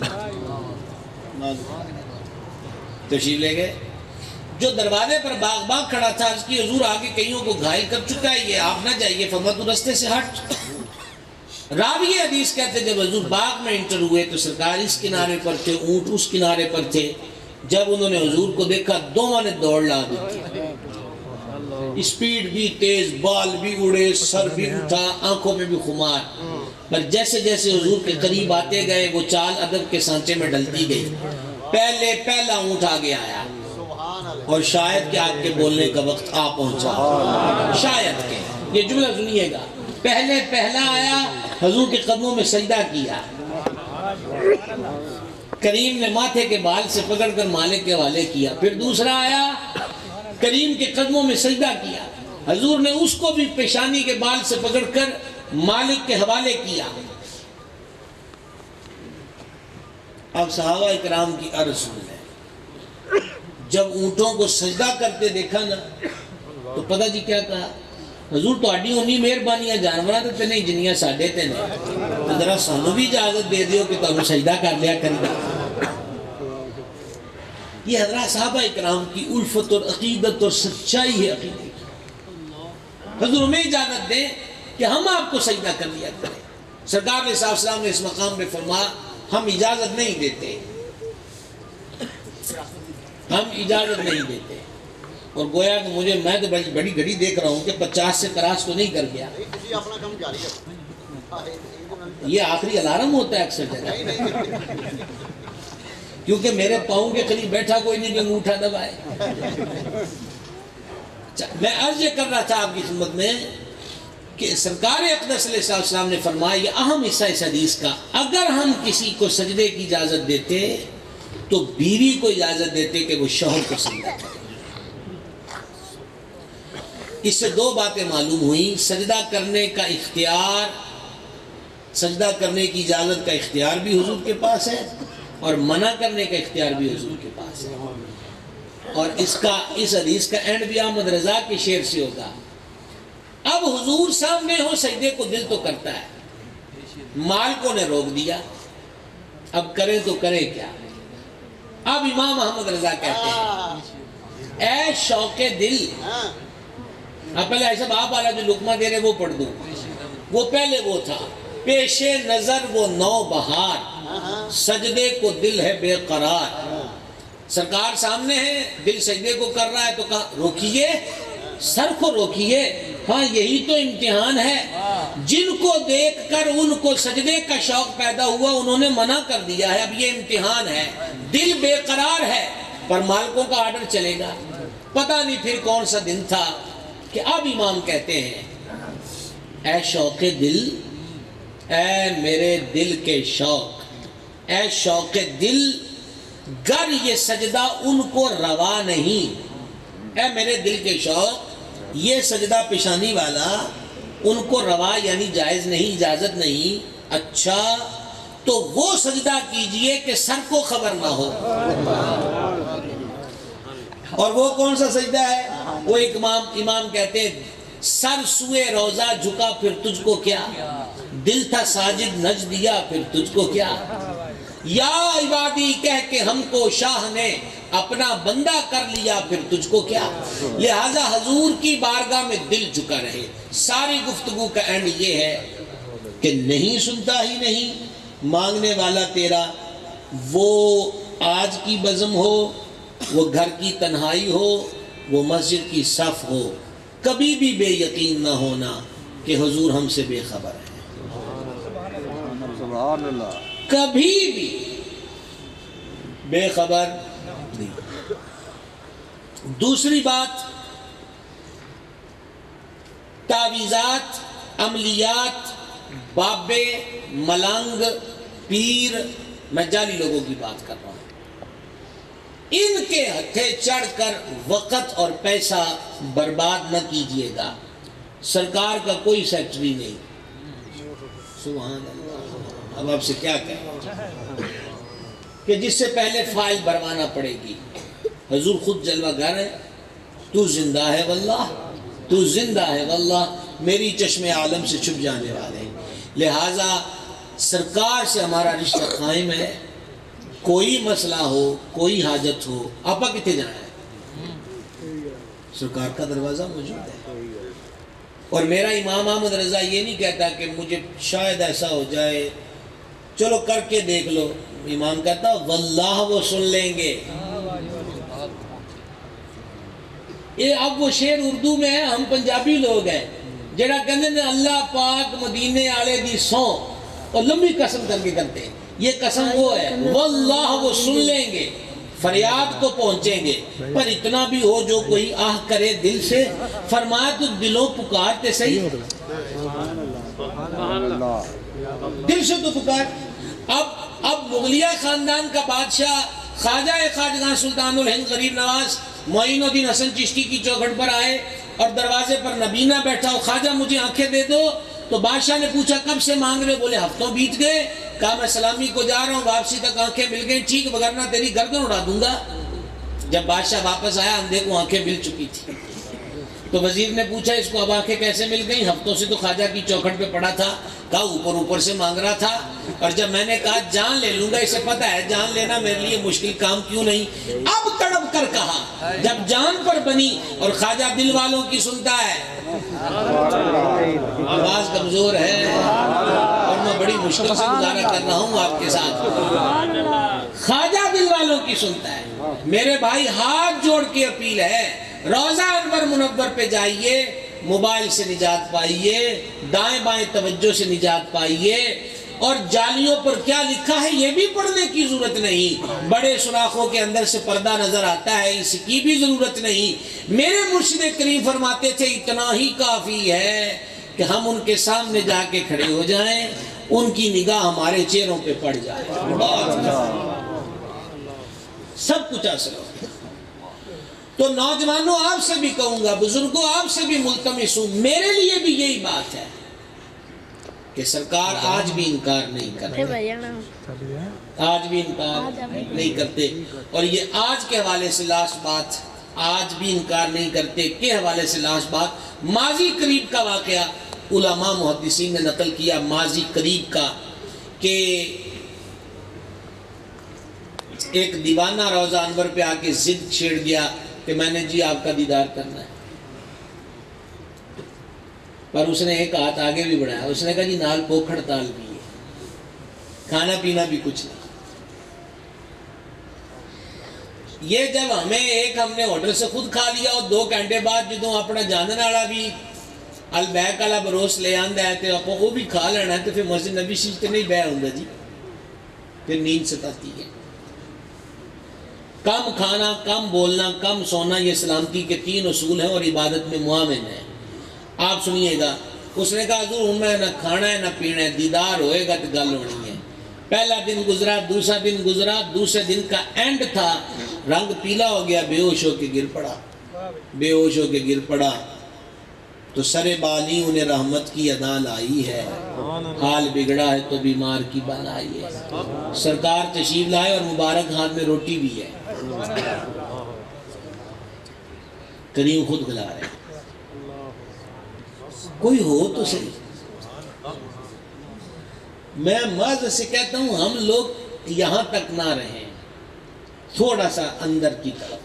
تشریف لے گئے. جو دروازے پر باغ کھڑا تھا اس کی حضور آگے کئیوں کو گھائل کر چکا ہے، یہ آپ نہ جائیے. فرمایا تو رستے سے ہٹ. راوی حدیث کہتے جب حضور باغ میں انٹر ہوئے تو سرکار اس کنارے پر تھے، اونٹ اس کنارے پر تھے. جب انہوں نے حضور کو دیکھا دونوں نے دوڑ لا دی. اسپیڈ بھی تیز، بال بھی اڑے، سر بھی اٹھا، آنکھوں میں بھی خمار. پر جیسے جیسے حضور کے قریب آتے گئے وہ چال ادب کے سانچے میں ڈلتی گئی. پہلا اونٹ آگے آیا، اور شاید کہ آپ کے بولنے کا وقت آ پہنچا. شاید کہ یہ جملہ سنیے گا، پہلا آیا، حضور کے قدموں میں سجدہ کیا. کریم نے ماتھے کے بال سے پکڑ کر مالک کے حوالے کیا. پھر دوسرا آیا، کریم کے قدموں میں سجدہ کیا. حضور نے اس کو بھی پیشانی کے بال سے پکڑ کر مالک کے حوالے کیا. اب صحابہ اکرام کی عرض سن لیں. جب اونٹوں کو سجدہ کرتے دیکھا نا تو پتہ جی کیا کہا، حضور تو آڈی ہونی مہربانیاں جانوراں تے نہیں جنیاں ساڈے تے نے، تو ذرا سانو بھی اجازت دے دیو کہ تانوں سجدہ کر لیا کرنا. یہ حضرات صحابہ اکرام کی الفت اور عقیدت اور سچائی ہے عقیدت. حضور ہمیں اجازت دیں کہ ہم آپ کو سجدہ کر لیا کریں. سرکار علیہ السلام نے اس مقام پہ فرمایا ہم اجازت نہیں دیتے، ہم اجازت نہیں دیتے. اور گویا کہ میں تو بڑی گھڑی دیکھ رہا ہوں کہ 50 سے کراس تو نہیں کر گیا. یہ آخری الارم ہوتا ہے اکثر جگہ، کیونکہ میرے پاؤں کے قریب بیٹھا کوئی نہیں کہ انگوٹھا دبائے. میں عرض یہ کر رہا تھا آپ کی خدمت میں کہ سرکار اقدس علیہ السلام نے فرمایا، یہ اہم حصہ اس حدیث کا، اگر ہم کسی کو سجدے کی اجازت دیتے تو بیوی کو اجازت دیتے کہ وہ شوہر کو سجدہ کرے. اس سے 2 باتیں معلوم ہوئیں. سجدہ کرنے کا اختیار سجدہ کرنے کی اجازت کا اختیار بھی حضور کے پاس ہے اور منع کرنے کا اختیار بھی حضور کے پاس ہے. اور اس حدیث کا اینڈ بھی احمد رضا کے شعر سے ہوگا. اب حضور سامنے ہو سجدے کو دل تو کرتا ہے, مالکوں نے روک دیا, اب کریں تو کریں کیا. اب امام احمد رضا کہتے ہیں اے شوق دل, اب پہلے ایسا آپ والا جو لقمہ دے رہے وہ پڑھ دوں, وہ پہلے وہ تھا پیش نظر وہ نو بہار, سجدے کو دل ہے بے قرار. سرکار سامنے ہے, دل سجدے کو کر رہا ہے تو کہا روکیے, سر کو روکیے. ہاں یہی تو امتحان ہے, جن کو دیکھ کر ان کو سجدے کا شوق پیدا ہوا انہوں نے منع کر دیا ہے. اب یہ امتحان ہے, دل بے قرار ہے, پر مالکوں کا آرڈر چلے گا. پتہ نہیں پھر کون سا دن تھا کہ اب امام کہتے ہیں اے شوق دل, اے میرے دل کے شوق, اے شوق دل, گر یہ سجدہ ان کو روا نہیں. اے میرے دل کے شوق, یہ سجدہ پیشانی والا ان کو روا یعنی جائز نہیں, اجازت نہیں. اچھا تو وہ سجدہ کیجئے کہ سر کو خبر نہ ہو. اور وہ کون سا سجدہ ہے؟ وہ امام کہتے ہیں سر سوئے روزہ جھکا پھر تجھ کو کیا, دل تھا ساجد نچ دیا پھر تجھ کو کیا. یا عبادی کہہ کے ہم کو شاہ نے اپنا بندہ کر لیا پھر تجھ کو کیا. لہذا حضور کی بارگاہ میں دل جھکا رہے. ساری گفتگو کا اینڈ یہ ہے کہ نہیں سنتا ہی نہیں, مانگنے والا تیرا وہ آج کی بزم ہو, وہ گھر کی تنہائی ہو, وہ مسجد کی صف ہو, کبھی بھی بے یقین نہ ہونا کہ حضور ہم سے بے خبر ہے. سبحان اللہ. کبھی بھی بے خبر نہیں. دوسری بات, تعویذات, عملیات, بابے, ملنگ, پیر, میں جعلی لوگوں کی بات کر رہا ہوں, ان کے ہتھے چڑھ کر وقت اور پیسہ برباد نہ کیجئے گا. سرکار کا کوئی سیکٹری نہیں. سبحان اللہ. اب آپ سے کیا کہیں کہ جس سے پہلے فائل بھروانا پڑے گی. حضور خود جلوہ گر ہے, تو زندہ ہے واللہ, تو زندہ ہے واللہ, میری چشم عالم سے چھپ جانے والے. لہٰذا سرکار سے ہمارا رشتہ قائم ہے. کوئی مسئلہ ہو, کوئی حاجت ہو, آپا کتنے جانا ہے, سرکار کا دروازہ موجود ہے. اور میرا امام احمد رضا یہ نہیں کہتا کہ مجھے شاید ایسا ہو جائے, چلو کر کے دیکھ لو. امام کہتا واللہ وہ سن لیں گے. یہ اب وہ شعر اردو میں ہے, ہم پنجابی لوگ ہیں جڑا کہنے نے اللہ پاک مدینے والے دی سو, اور لمبی قسم کر کے کرتے ہیں. یہ قسم وہ ہے واللہ وہ سن لیں گے, فریاد کو پہنچیں گے, پر اتنا بھی ہو جو کوئی آہ کرے دل سے, فرمایا تو دلوں پکارتے صحیح, دل سے تو پکار. اب مغلیہ خاندان کا بادشاہ خواجہ خواجگاں سلطان الہند غریب نواز معین الدین حسن چشتی کی چوکھٹ پر آئے اور دروازے پر نبینہ بیٹھا, خواجہ مجھے آنکھیں دے دو. تو بادشاہ نے پوچھا کب سے مانگ رہے؟ بولے ہفتوں بیت گئے. کہا میں سلامی کو جا رہا ہوں, واپسی تک آنکھیں مل گئیں, ٹھیک, وگرنہ تیری گردن اڑا دوں گا. جب بادشاہ واپس آیا اندھے کو آنکھیں مل چکی تھی. تو وزیر نے پوچھا اس کو اب آنکھیں کیسے مل گئیں؟ ہفتوں سے تو خواجہ کی چوکھٹ پہ پڑا تھا. کہا اوپر سے مانگ رہا تھا, اور جب میں نے کہا جان لے لوں گا, اسے پتہ ہے جان لینا میرے لیے مشکل کام کیوں نہیں. اب تڑپ کر کہا جب جان پر بنی, اور خواجہ دل والوں کی سنتا ہے. آواز کمزور ہے اور میں بڑی مشکل سے گزارا کر رہا ہوں آپ کے ساتھ. خواجہ دل والوں کی سنتا ہے. میرے بھائی ہاتھ جوڑ کے اپیل ہے, روضہ انور منور پہ جائیے, موبائل سے نجات پائیے, دائیں بائیں توجہ سے نجات پائیے. اور جالیوں پر کیا لکھا ہے یہ بھی پڑھنے کی ضرورت نہیں. بڑے سوراخوں کے اندر سے پردہ نظر آتا ہے, اس کی بھی ضرورت نہیں. میرے مرشد کریم فرماتے تھے اتنا ہی کافی ہے کہ ہم ان کے سامنے جا کے کھڑے ہو جائیں, ان کی نگاہ ہمارے چہروں پہ پڑ جائے, سب کچھ حاصل ہو. تو نوجوانوں آپ سے بھی کہوں گا, بزرگوں آپ سے بھی ملتمس ہوں, میرے لیے بھی یہی بات ہے. کہ سرکار آج بھی انکار نہیں کرتے، آج بھی انکار نہیں کرتے. اور یہ آج کے حوالے سے لاسٹ بات، آج بھی انکار نہیں کرتے کے حوالے سے لاسٹ بات، ماضی قریب کا واقعہ علماء محدثین نے نقل کیا، ماضی قریب کا، کہ ایک دیوانہ روضہ انور پہ آ کے ضد چھیڑ گیا کہ میں نے جی آپ کا دیدار کرنا ہے، پر اس نے ایک ہاتھ آگے بھی بڑھایا، اس نے کہا جی نال بھوک ہڑتال بھی ہے، کھانا پینا بھی کچھ نہیں. یہ جب ہم نے ہوٹل سے خود کھا لیا اور 2 گھنٹے بعد جدوں اپنا جاننے والا بھی البیک والا بروس لے آندا ہے تو آپ وہ بھی کھا لینا ہے، تو پھر مسجد نبی شریف تے نہیں بیٹھ ہوندا جی، پھر نیند ستاتی ہے. کم کھانا، کم بولنا، کم سونا، یہ سلامتی کے 3 اصول ہیں اور عبادت میں معاون ہیں. آپ سنیے گا، اس نے کہا حضور میں نہ کھانا ہے نہ پینا ہے، دیدار ہوئے گا تو گل ہونی ہے. پہلا دن گزرا، دوسرا دن گزرا، دوسرے دن کا اینڈ تھا، رنگ پیلا ہو گیا، بے ہوش ہو کے گر پڑا، بے ہوش ہو کے گر پڑا. تو سر بالی انہیں رحمت کی ادا لائی ہے، حال بگڑا ہے تو بیمار کی بنائی ہے. سرکار تشریف لائے اور مبارک ہاتھ میں روٹی بھی ہے، کریم خود کھلا رہے ہیں. کوئی ہو تو صحیح. میں ماض سے کہتا ہوں ہم لوگ یہاں تک نہ رہیں، تھوڑا سا اندر کی طرف.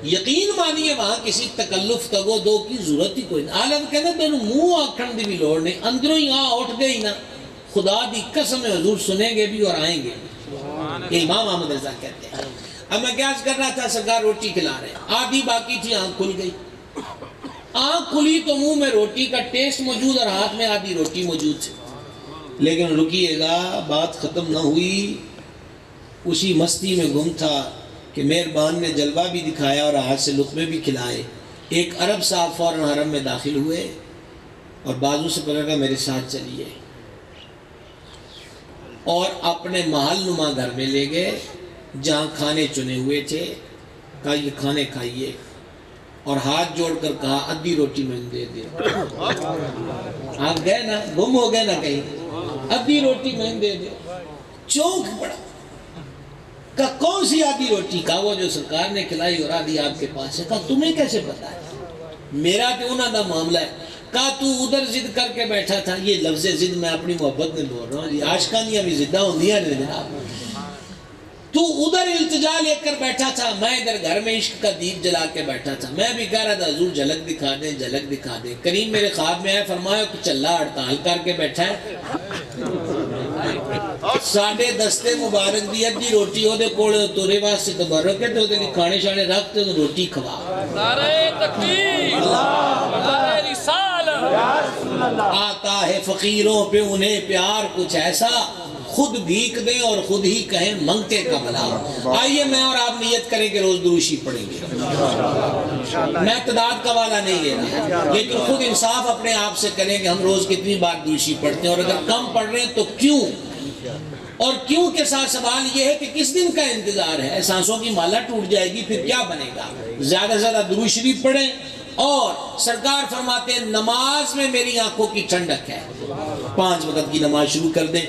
یقین مانیے وہاں کسی تکلف تگو دو کی ضرورت ہی کوئی نہیں. عالم کہنا تینوں منہ آکھن دی بھی لوڑ نہیں، اندروں ہی اٹھ گئی نا، خدا دی قسم ہے حضور سنیں گے بھی اور آئیں گے. یہ امام احمد رضا کہتے ہیں. اب میں کیا کر رہا تھا، سرکار روٹی کھلا رہے ہیں، آدھی باقی تھی، آنکھ کھل گئی. آنکھ کھلی تو منہ میں روٹی کا ٹیسٹ موجود اور ہاتھ میں آدھی روٹی موجود تھی. لیکن رکیے گا، بات ختم نہ ہوئی. اسی مستی میں گم تھا کہ مہربان نے جلوہ بھی دکھایا اور ہاتھ سے لقمے بھی کھلائے. ایک عرب صاحب فوراً حرم میں داخل ہوئے اور بازو سے پکڑ کر میرے ساتھ چلیے، اور اپنے محل نما گھر میں لے گئے جہاں کھانے چنے ہوئے تھے. کہا یہ کھانے کھائیے، اور ہاتھ جوڑ کر کہا ادھی روٹی میں دے دے. آپ گئے نا، گم ہو گئے نا کہیں، ادھی روٹی میں دے دے. چونک پڑا، کہا کون سی آدھی روٹی؟ کہا وہ جو سرکار نے کھلائی اور آدھی آپ کے پاس ہے. کہا تمہیں کیسے پتا ہے؟ میرا تو انہوں دا معاملہ ہے. کہا تو ادھر ضد کر کے بیٹھا تھا. یہ لفظ ضد میں اپنی محبت میں بول رہا ہوں، یہ عاشقانیاں بھی ضدہ ہوندیاں نے جناب. تو ادھر التجا لے کر بیٹھا تھا، میں ادھر گھر میں عشق کا دیپ جلا کے بیٹھا تھا. میں بھی کہہ رہا تھا حضور جھلک دکھا دیں، جھلک دکھا دیں. کریم میرے خواب میں آئے، فرمایا کچھ اللہ ہڑتال کر کے بیٹھا ہے. ساڑھے دستے مبارک دی ادھی روٹی ہو دے کوڑے تورے واسطے تبرک ہے، تو دے کھانے شانے رکھ تے روٹی کھوا. نعرہ تکبیر، نعرہ رسالت. آتا ہے فقیروں پہ انہیں پیار کچھ ایسا، خود بھیک دیں اور خود ہی کہیں منگتے کا بھلا. آئیے میں اور آپ نیت کریں کہ روز دروشی پڑھیں گے. میں تعداد کا وعدہ نہیں لے رہا، لیکن خود انصاف اپنے آپ سے کریں کہ ہم روز کتنی بار دروشی پڑھتے ہیں، اور اگر کم پڑھ رہے ہیں تو کیوں. اور کیوں کے ساتھ سوال یہ ہے کہ کس دن کا انتظار ہے؟ سانسوں کی مالا ٹوٹ جائے گی، پھر کیا بنے گا؟ زیادہ سے زیادہ درود شریف پڑھیں. اور سرکار فرماتے ہیں نماز میں میری آنکھوں کی ٹھنڈک ہے. 5 وقت کی نماز شروع کر دیں.